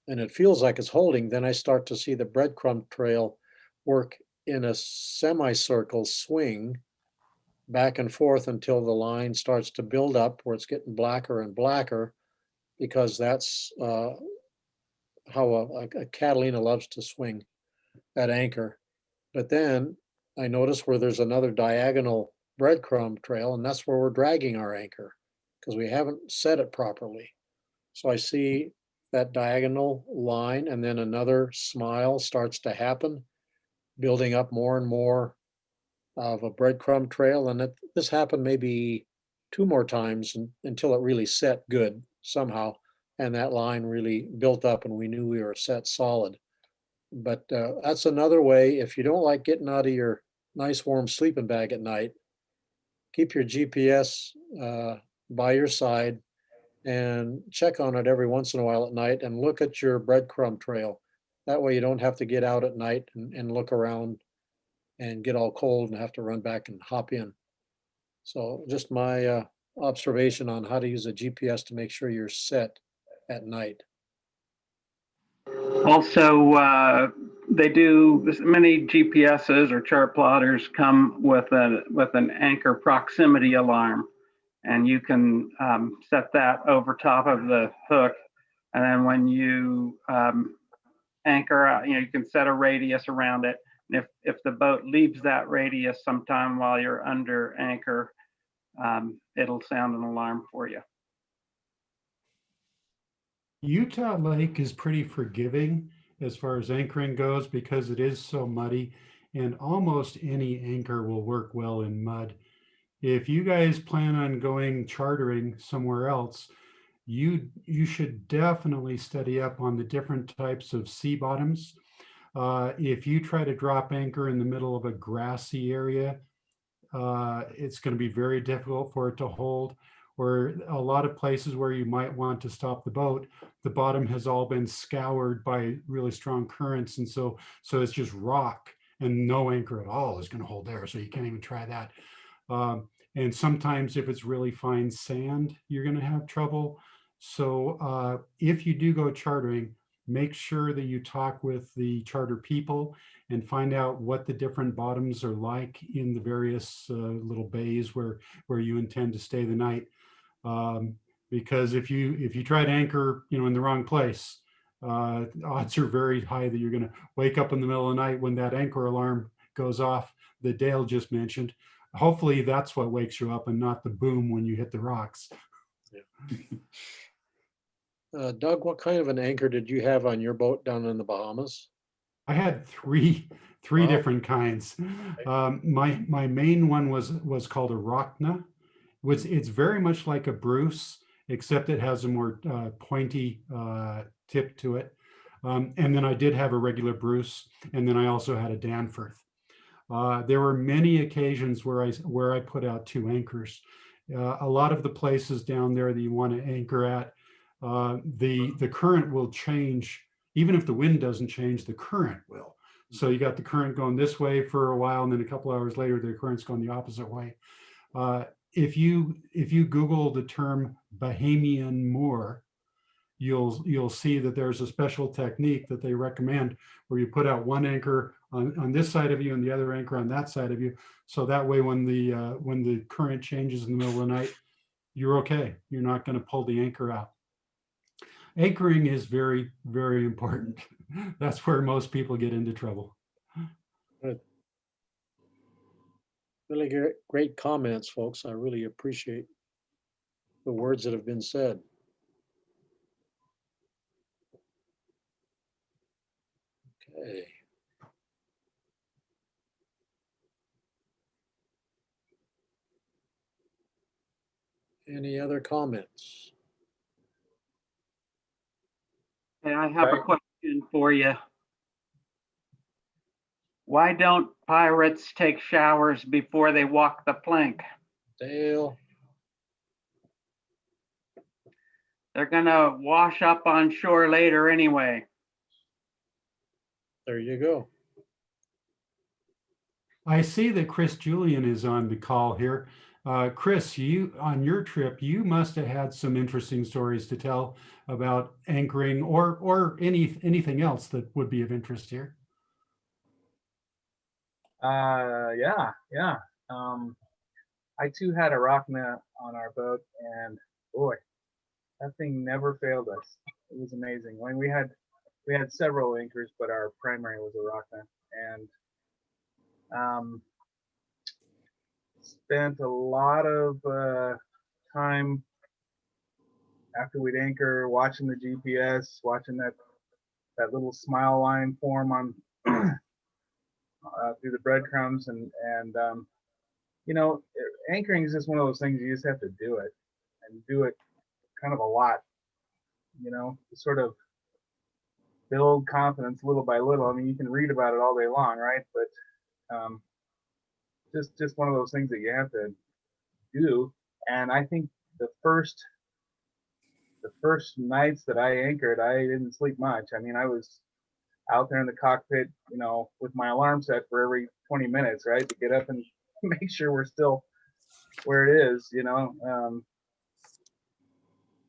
it feels like it's holding, then I start to see the breadcrumb trail work in a semicircle swing back and forth until the line starts to build up where it's getting blacker and blacker, because that's how a Catalina loves to swing that anchor. But then I notice where there's another diagonal breadcrumb trail, and that's where we're dragging our anchor because we haven't set it properly. So I see that diagonal line, and then another smile starts to happen, building up more and more of a breadcrumb trail. And this happened maybe 2 more times until it really set good somehow. And that line really built up, and we knew we were set solid. But that's another way. If you don't like getting out of your nice warm sleeping bag at night, keep your GPS by your side and check on it every once in a while at night and look at your breadcrumb trail. That way you don't have to get out at night and look around and get all cold and have to run back and hop in. So just my observation on how to use a GPS to make sure you're set at night. Also, they do, many GPSs or chart plotters come with an anchor proximity alarm. And you can set that over top of the hook. And then when you anchor out, you can set a radius around it. And if the boat leaves that radius sometime while you're under anchor, it'll sound an alarm for you. Utah Lake is pretty forgiving as far as anchoring goes because it is so muddy, and almost any anchor will work well in mud. If you guys plan on going chartering somewhere else, you should definitely study up on the different types of sea bottoms. If you try to drop anchor in the middle of a grassy area, it's going to be very difficult for it to hold. Or a lot of places where you might want to stop the boat, the bottom has all been scoured by really strong currents, and so it's just rock and no anchor at all is going to hold there. So you can't even try that. And sometimes if it's really fine sand, you're going to have trouble. So if you do go chartering, make sure that you talk with the charter people and find out what the different bottoms are like in the various little bays where you intend to stay the night. Because if you try to anchor, in the wrong place, odds are very high that you're going to wake up in the middle of the night when that anchor alarm goes off that Dale just mentioned. Hopefully that's what wakes you up and not the boom when you hit the rocks. Doug, what kind of an anchor did you have on your boat down in the Bahamas? I had three Wow. different kinds. My main one was called a Rockna. It's very much like a Bruce, except it has a more pointy tip to it. And then I did have a regular Bruce, and then I also had a Danforth. There were many occasions where I put out two anchors. A lot of the places down there that you want to anchor at, the current will change. Even if the wind doesn't change, the current will. So you got the current going this way for a while, and then a couple hours later, the current's going the opposite way. If you Google the term Bahamian moor, you'll see that there's a special technique that they recommend where you put out one anchor on this side of you and the other anchor on that side of you. So that way, when the current changes in the middle of the night, you're okay. You're not going to pull the anchor out. Anchoring is very, very important. That's where most people get into trouble. Good. Really great comments, folks. I really appreciate the words that have been said. Okay. Any other comments? Hey, I have a Right. question for you. Why don't pirates take showers before they walk the plank? Dale? They're gonna wash up on shore later anyway. There you go. I see that Chris Julian is on the call here. Chris, you on your trip, you must have had some interesting stories to tell about anchoring or anything else that would be of interest here. Yeah. I too had a rock net on our boat, and boy, that thing never failed us. It was amazing. I mean, we had several anchors, but our primary was a rock net, and spent a lot of time after we'd anchor watching the GPS, watching that little smile line form on through the breadcrumbs, and anchoring is just one of those things you just have to do it, and do it kind of a lot, to sort of build confidence little by little. I mean, you can read about it all day long, right? But just one of those things that you have to do. And I think the first nights that I anchored, I didn't sleep much. I mean, I was out there in the cockpit, with my alarm set for every 20 minutes, right, to get up and make sure we're still where it is,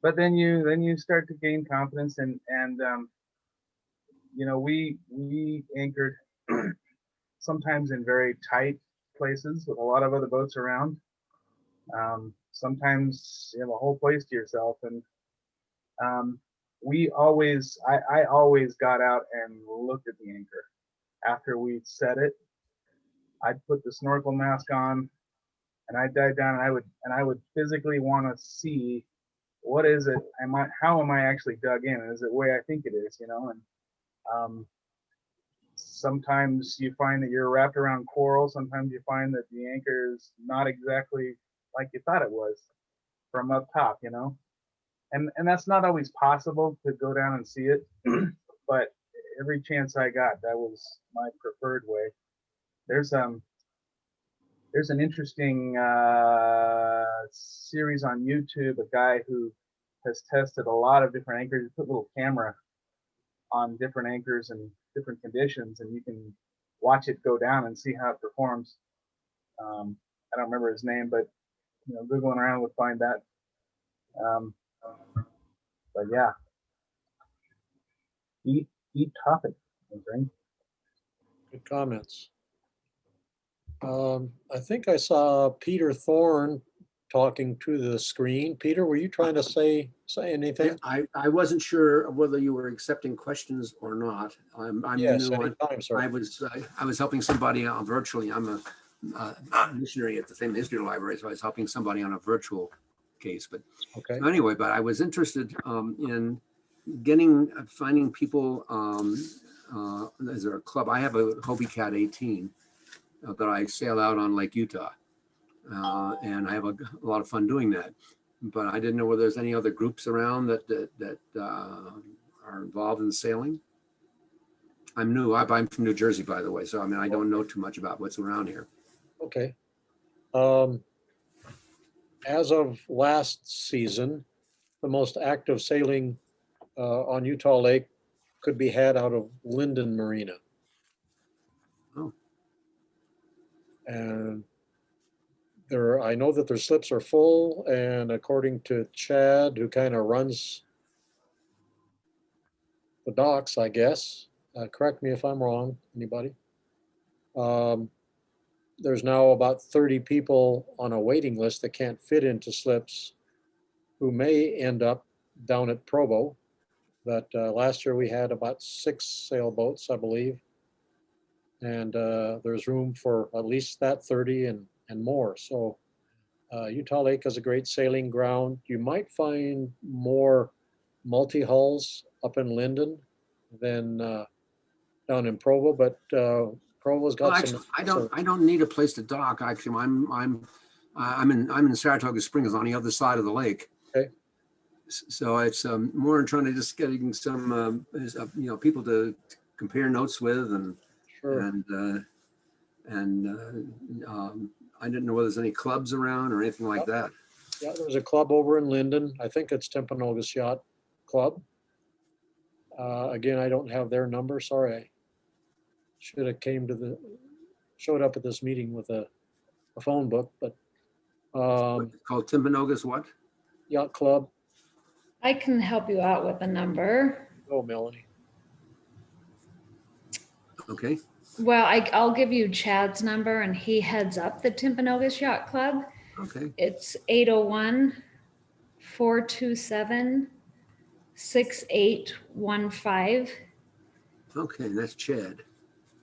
but then you start to gain confidence, and you know, we anchored sometimes in very tight places with a lot of other boats around. Sometimes you have a whole place to yourself, and I always got out and looked at the anchor after we set it. I'd put the snorkel mask on, and I'd dive down, and I would physically want to see what is it. How am I actually dug in? Is it the way I think it is? You know, and sometimes you find that you're wrapped around coral. Sometimes you find that the anchor is not exactly like you thought it was from up top, you know. And that's not always possible to go down and see it, but every chance I got, that was my preferred way. There's an interesting series on YouTube, a guy who has tested a lot of different anchors. He put a little camera on different anchors and different conditions, and you can watch it go down and see how it performs. I don't remember his name, but you know, Googling around would find that. But yeah, deep topic. Good comments. I think I saw Peter Thorne talking to the screen. Peter, were you trying to say anything? I wasn't sure whether you were accepting questions or not. I'm Yes, new. anytime, sir. I was helping somebody virtually. I'm a missionary at the Family History Library, so I was helping somebody on a virtual case. But Okay. so anyway, but I was interested in finding people. Is there a club? I have a Hobie Cat 18 that I sail out on Lake Utah. And I have a lot of fun doing that. But I didn't know whether there's any other groups around that are involved in sailing. I'm new. I'm from New Jersey, by the way, so I mean I don't know too much about what's around here. Okay. As of last season, the most active sailing on Utah Lake could be had out of Linden Marina. Oh. And I know that their slips are full, and according to Chad, who kind of runs the docks, I guess, correct me if I'm wrong, anybody? There's now about 30 people on a waiting list that can't fit into slips who may end up down at Provo. But last year we had about 6 sailboats, I believe. And there's room for at least that 30 and more. So Utah Lake is a great sailing ground. You might find more multi-hulls up in Linden than down in Provo, but Provo's got Well, actually, some. I don't need a place to dock. Actually, I'm in Saratoga Springs on the other side of the lake. Okay. So it's more in trying to just getting some people to compare notes with and Sure. I didn't know whether there's any clubs around or anything like that. Yeah, there's a club over in Linden. I think it's Timpanogos Yacht Club. Again, I don't have their number. Sorry, I should have showed up at this meeting with a phone book. But It's called Timpanogos what? Yacht Club. I can help you out with a number. Oh, Melanie. Okay. Well, I'll give you Chad's number, and he heads up the Timpanogos Yacht Club. Okay. It's 801-427-6815. Okay, that's Chad.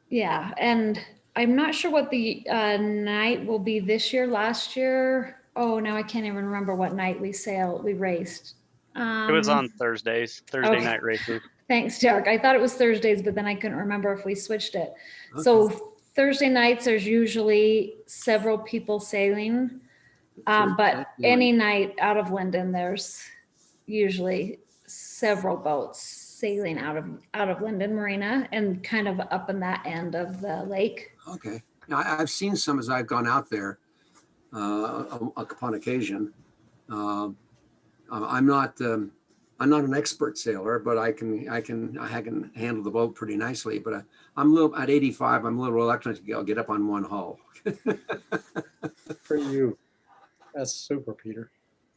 Yeah, and I'm not sure what the night will be this year. Last year, oh, now I can't even remember what night we raced. It was on Thursday okay. night races. Thanks, Derek. I thought it was Thursdays, but then I couldn't remember if we switched it. Okay. So Thursday nights, there's usually several people sailing. But any night out of Linden, there's usually several boats sailing out of Linden Marina and kind of up in that end of the lake. Okay. Now, I've seen some as I've gone out there upon occasion. I'm not an expert sailor, but I can handle the boat pretty nicely. But I'm a little at 85. I'm a little reluctant to get up on one hull. For you. That's super, Peter.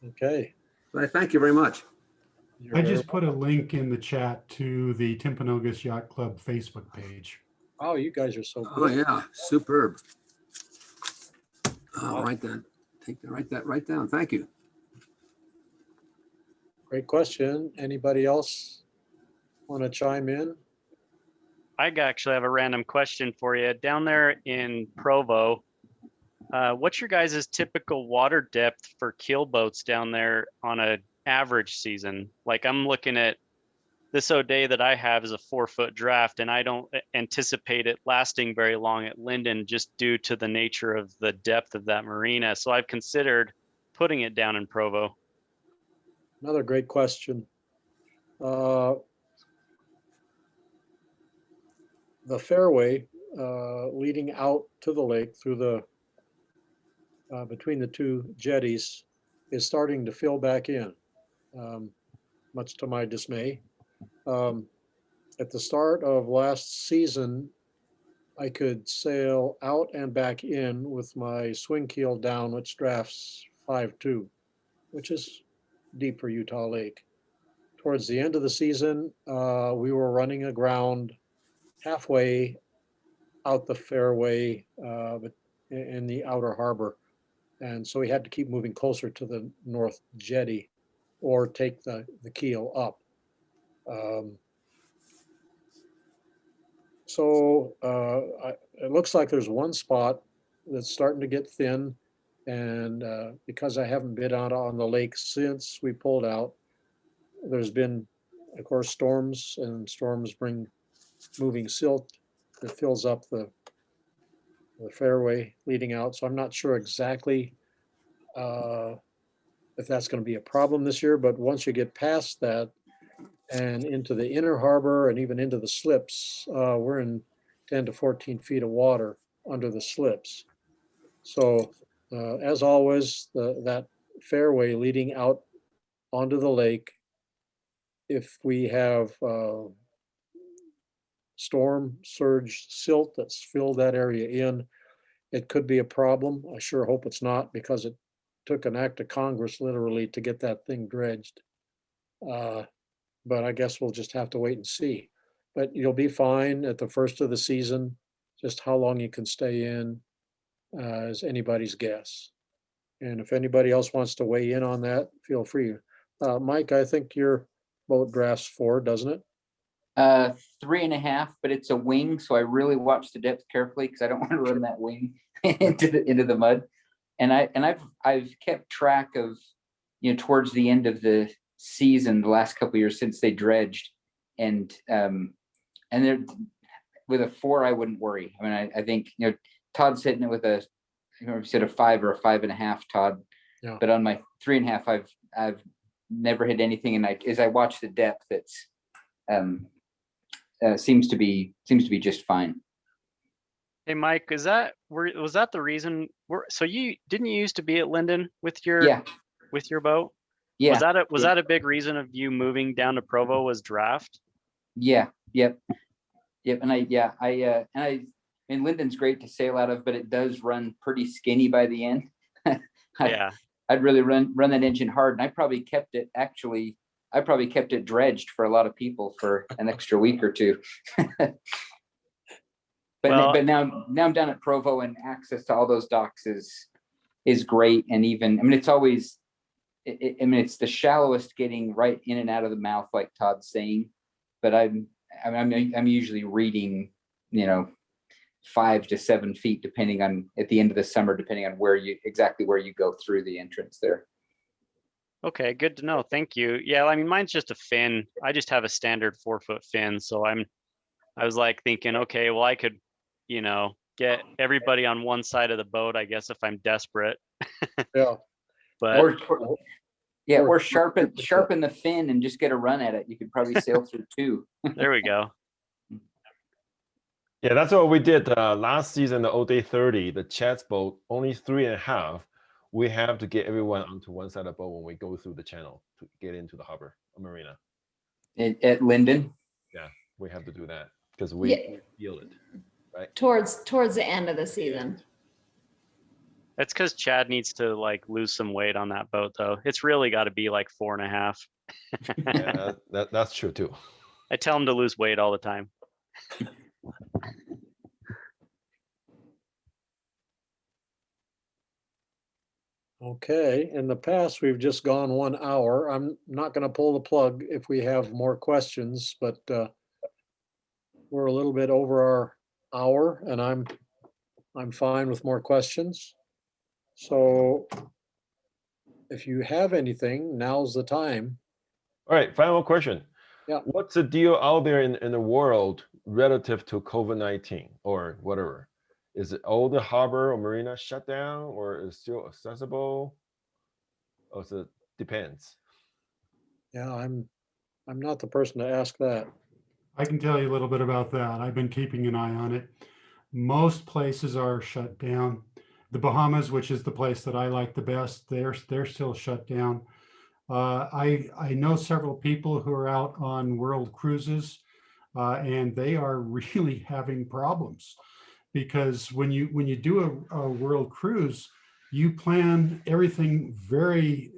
Okay. But I thank you very much. You're I very just put a link in the chat to the Timpanogos Yacht Club Facebook page. Oh, you guys are so Oh, good. yeah, superb. I'll Wow. write that, write that right down. Thank you. Great question. Anybody else want to chime in? Actually have a random question for you. Down there in Provo, what's your guys' typical water depth for keel boats down there on a average season? Like I'm looking at this O'Day that I have is a 4-foot draft, and I don't anticipate it lasting very long at Linden just due to the nature of the depth of that marina. So I've considered putting it down in Provo. Another great question. The fairway leading out to the lake through the between the two jetties is starting to fill back in, much to my dismay. At the start of last season, I could sail out and back in with my swing keel down, which drafts 5'2", which is deep for Utah Lake. Towards the end of the season, we were running aground halfway out the fairway but in the outer harbor. And so we had to keep moving closer to the north jetty or take the keel up. It looks like there's one spot that's starting to get thin. And because I haven't been out on the lake since we pulled out, there's been, of course, storms, and storms bring moving silt that fills up the fairway leading out. So I'm not sure exactly if that's going to be a problem this year, but once you get past that and into the inner harbor and even into the slips, we're in 10 to 14 feet of water under the slips. So as always, that fairway leading out onto the lake, if we have storm surge silt that's filled that area in, it could be a problem. I sure hope it's not, because it took an act of Congress literally to get that thing dredged. But I guess we'll just have to wait and see. But you'll be fine at the first of the season. Just how long you can stay in is anybody's guess. And if anybody else wants to weigh in on that, feel free. Mike, I think your boat drafts 4, doesn't it? 3.5, but it's a wing, so I really watch the depth carefully because I don't want to run that wing into the mud. And I've kept track of, towards the end of the season, the last couple of years since they dredged, and they're with a 4, I wouldn't worry. I mean, I think Todd's hitting it with a, I don't know if you said a 5 or a 5.5, Todd. Yeah. But on my 3.5, I've never hit anything, and as I watch the depth, it's seems to be just fine. Hey, Mike, was that the reason? So you used to be at Linden with your boat? Yeah. Was that a big reason of you moving down to Provo, was draft? Yeah. Yep. And I mean, Linden's great to sail out of, but it does run pretty skinny by the end. Yeah. I'd really run that engine hard, and I probably kept it dredged for a lot of people for an extra week or two. But now I'm down at Provo, and access to all those docks is great. And even, I mean, it's always, it's the shallowest getting right in and out of the mouth, like Todd's saying. But I'm usually reading, 5 to 7 feet, depending on, at the end of the summer, depending on where you go through the entrance there. Okay, good to know. Thank you. Yeah, I mean, mine's just a fin. I just have a standard 4-foot fin. So I was like thinking, okay, well, I could, get everybody on one side of the boat, I guess, if I'm desperate. Yeah. But or sharpen the fin and just get a run at it. You could probably sail through 2. There we go. Yeah, that's what we did last season, the O'Day 30, the Chad's boat, only 3.5. We have to get everyone onto one side of the boat when we go through the channel to get into the harbor or marina. At Linden? Yeah, we have to do that because we feel it, right? Towards the end of the season. That's because Chad needs to like lose some weight on that boat though. It's really got to be like 4.5. Yeah, that's true too. I tell him to lose weight all the time. Okay, in the past, we've just gone 1 hour. I'm not going to pull the plug if we have more questions, but we're a little bit over our hour, and I'm fine with more questions. So if you have anything, now's the time. All right, final question. Yeah. What's the deal out there in the world relative to COVID-19 or whatever? Is it all the harbor or marina shut down, or is still accessible? Or it depends? Yeah, I'm not the person to ask that. I can tell you a little bit about that. I've been keeping an eye on it. Most places are shut down. The Bahamas, which is the place that I like the best, they're still shut down. I know several people who are out on world cruises, and they are really having problems because when you do a world cruise, you plan everything very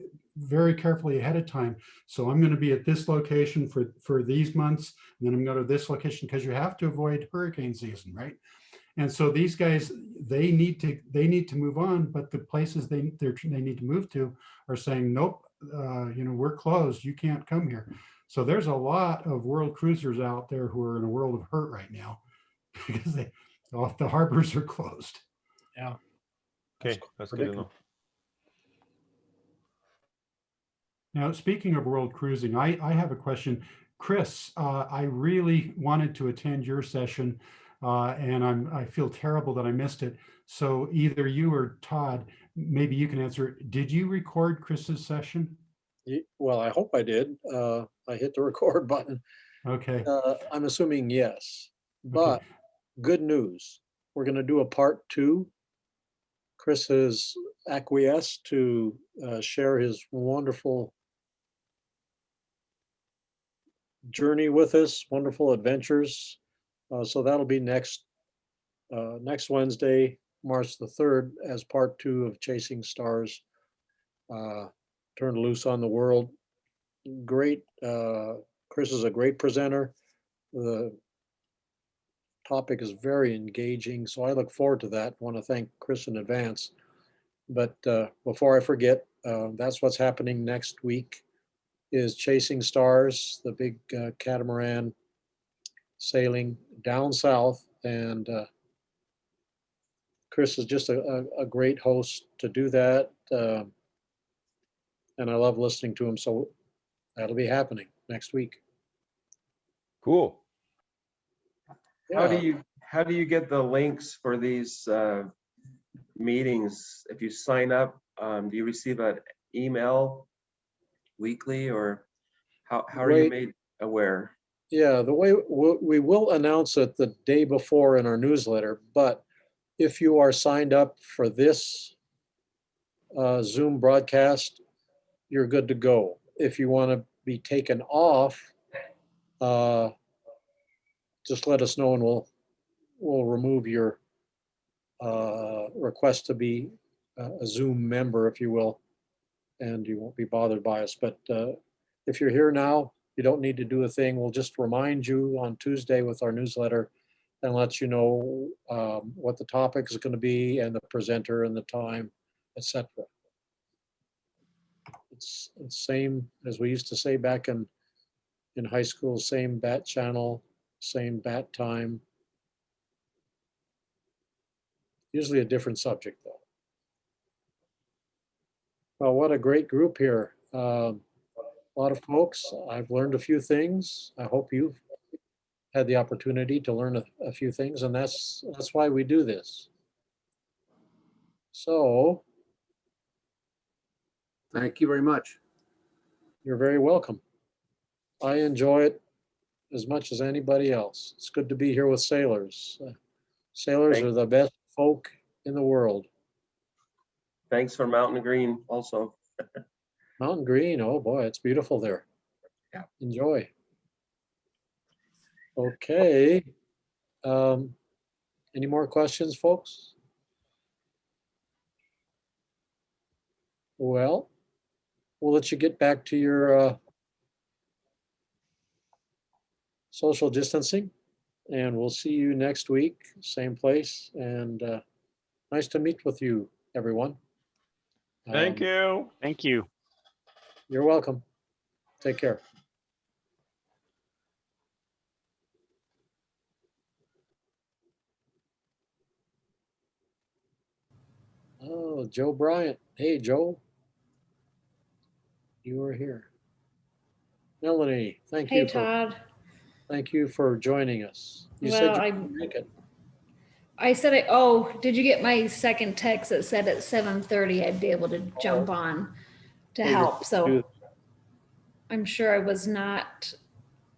carefully ahead of time. So I'm going to be at this location for these months, and then I'm going to this location because you have to avoid hurricane season, right? And so these guys, they need to move on, but the places they need to move to are saying, nope, we're closed. You can't come here. So there's a lot of world cruisers out there who are in a world of hurt right now because the harbors are closed. Yeah. Okay, that's good to know. Now, speaking of world cruising, I have a question. Chris, I really wanted to attend your session, and I feel terrible that I missed it. So either you or Todd, maybe you can answer. Did you record Chris's session? Well, I hope I did. I hit the record button. Okay. I'm assuming yes, but Okay. good news. We're going to do a part 2. Chris has acquiesced to share his wonderful journey with us, wonderful adventures. So that'll be next Wednesday, March the 3rd, as part 2 of Chasing Stars, Turned Loose on the World. Great. Chris is a great presenter. The topic is very engaging, so I look forward to that. I want to thank Chris in advance. But before I forget, that's what's happening next week is Chasing Stars, the big catamaran sailing down south. And Chris is just a great host to do that. And I love listening to him. So that'll be happening next week. Cool. How do you get the links for these meetings? If you sign up, do you receive an email weekly, or how are you made aware? Yeah, the way we will announce it the day before in our newsletter, but if you are signed up for this Zoom broadcast, you're good to go. If you want to be taken off, just let us know and we'll remove your request to be a Zoom member, if you will, and you won't be bothered by us. But if you're here now, you don't need to do a thing. We'll just remind you on Tuesday with our newsletter and let you know what the topic is going to be and the presenter and the time, etc. It's same as we used to say back in high school, same bat channel, same bat time. Usually a different subject though. Well, what a great group here. A lot of folks. I've learned a few things. I hope you've had the opportunity to learn a few things, and that's why we do this. So Thank you very much. you're very welcome. I enjoy it as much as anybody else. It's good to be here with sailors. Sailors are the best folk in the world. Thanks for Mountain Green also. Mountain Green, oh boy, it's beautiful there. Yeah. Enjoy. Okay. Any more questions, folks? Well, we'll let you get back to your social distancing, and we'll see you next week, same place. And nice to meet with you, everyone. Thank Um, you. Thank you. You're welcome. Take care. Oh, Joe Bryant. Hey, Joe. You are here. Melanie, thank Hey, you for Todd. joining us. You Well, said you could make it. I said, did you get my second text that said at 7:30 I'd be able to jump on to Oh, you're help? do- So I'm sure I was not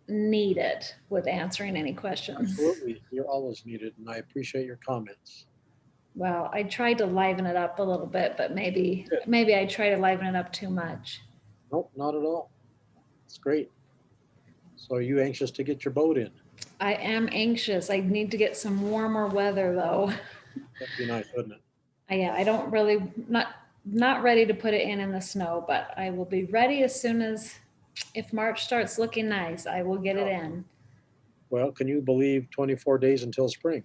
needed with answering any questions. Absolutely. You're always needed, and I appreciate your comments. Well, I tried to liven it up a little bit, but maybe I try to liven it up too much. Nope, not at all. It's great. So are you anxious to get your boat in? I am anxious. I need to get some warmer weather though. That'd be nice, wouldn't it? Yeah, I don't really, not ready to put it in the snow, but I will be ready as soon as, if March starts looking nice, I will get it in. Well, can you believe 24 days until spring?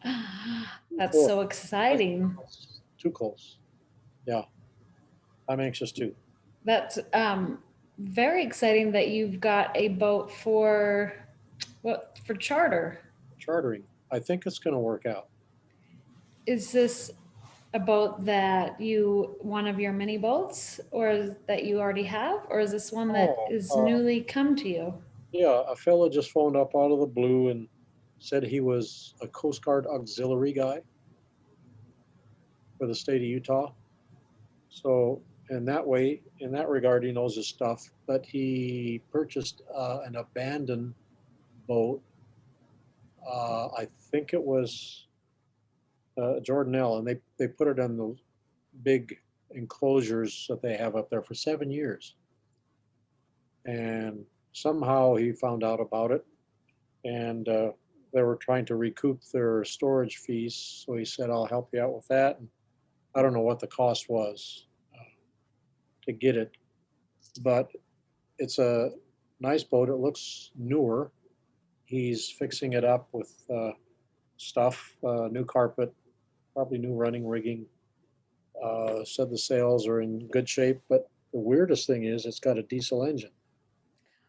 That's Four. so exciting. Too close. Yeah, I'm anxious too. That's very exciting that you've got a boat for charter. Chartering. I think it's going to work out. Is this a boat that one of your mini boats, or that you already have, or is this one that is newly come to you? Yeah, a fella just phoned up out of the blue and said he was a Coast Guard auxiliary guy for the state of Utah. So in that way, in that regard, he knows his stuff. But he purchased an abandoned boat. I think it was Jordanelle, and they put it in those big enclosures that they have up there for 7 years. And somehow he found out about it, and they were trying to recoup their storage fees. So he said, "I'll help you out with that." And I don't know what the cost was to get it, but it's a nice boat. It looks newer. He's fixing it up with stuff, new carpet, probably new running rigging. Said the sails are in good shape, but the weirdest thing is it's got a diesel engine.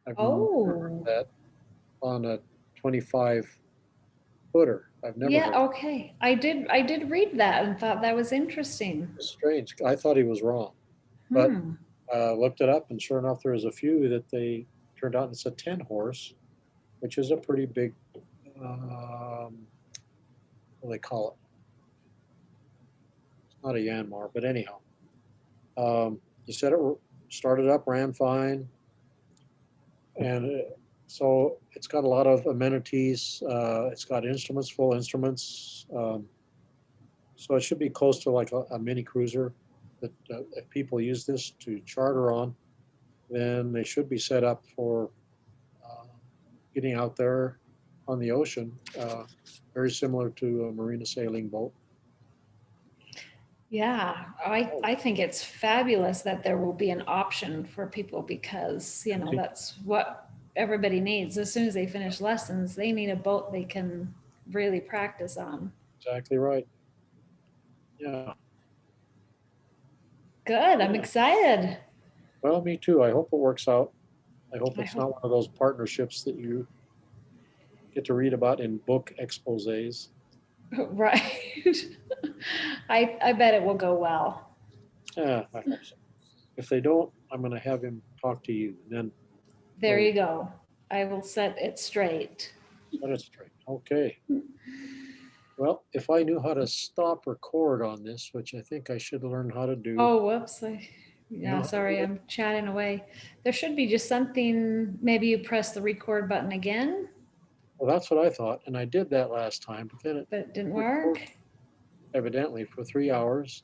I've never heard that on a 25 footer. I've never Yeah, heard. okay. I did read that and thought that was interesting. It's strange. I thought he was wrong, but looked it up, and sure enough, there was a few that they turned out. It's a 10 horse, which is a pretty big. What do they call it? It's not a Yanmar, but anyhow, he said it started up, ran fine, and so it's got a lot of amenities. It's got instruments, full instruments. So it should be close to like a mini cruiser that if people use this to charter on, then they should be set up for getting out there on the ocean, very similar to a marina sailing boat. Yeah, I think it's fabulous that there will be an option for people because, that's what everybody needs. As soon as they finish lessons, they need a boat they can really practice on. Exactly right. Yeah. Good, I'm excited. Well, me too. I hope it works out. I hope I it's not one of those partnerships that you get to read about in book exposés. Right. I bet it will go well. Yeah, I hope so. If they don't, I'm going to have him talk to you. And then There you go. I will set it straight. set it straight. Okay. Well, if I knew how to stop record on this, which I think I should learn how to do. Oh, whoops. know how to Sorry, do it? I'm chatting away. There should be just something, maybe you press the record button again, Well, that's what I thought. And I did that last time, but then but it didn't work. evidently for 3 hours.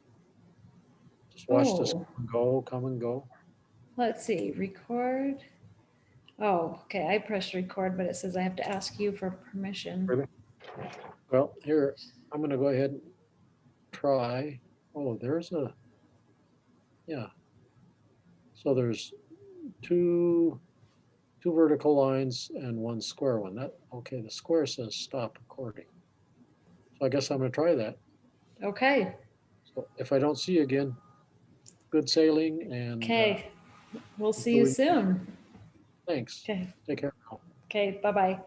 Just watched this Oh, come and go. let's see, record. Oh, okay, I pressed record, but it says I have to ask you for permission. Really? Well, here, I'm going to go ahead and try. Oh, yeah, So there's two vertical lines and one square one. That, okay, the square says stop recording. So I guess I'm gonna try that. Okay, So if I don't see you again, good sailing and okay. We'll see you soon. thanks. Okay, Take care now. okay, bye-bye.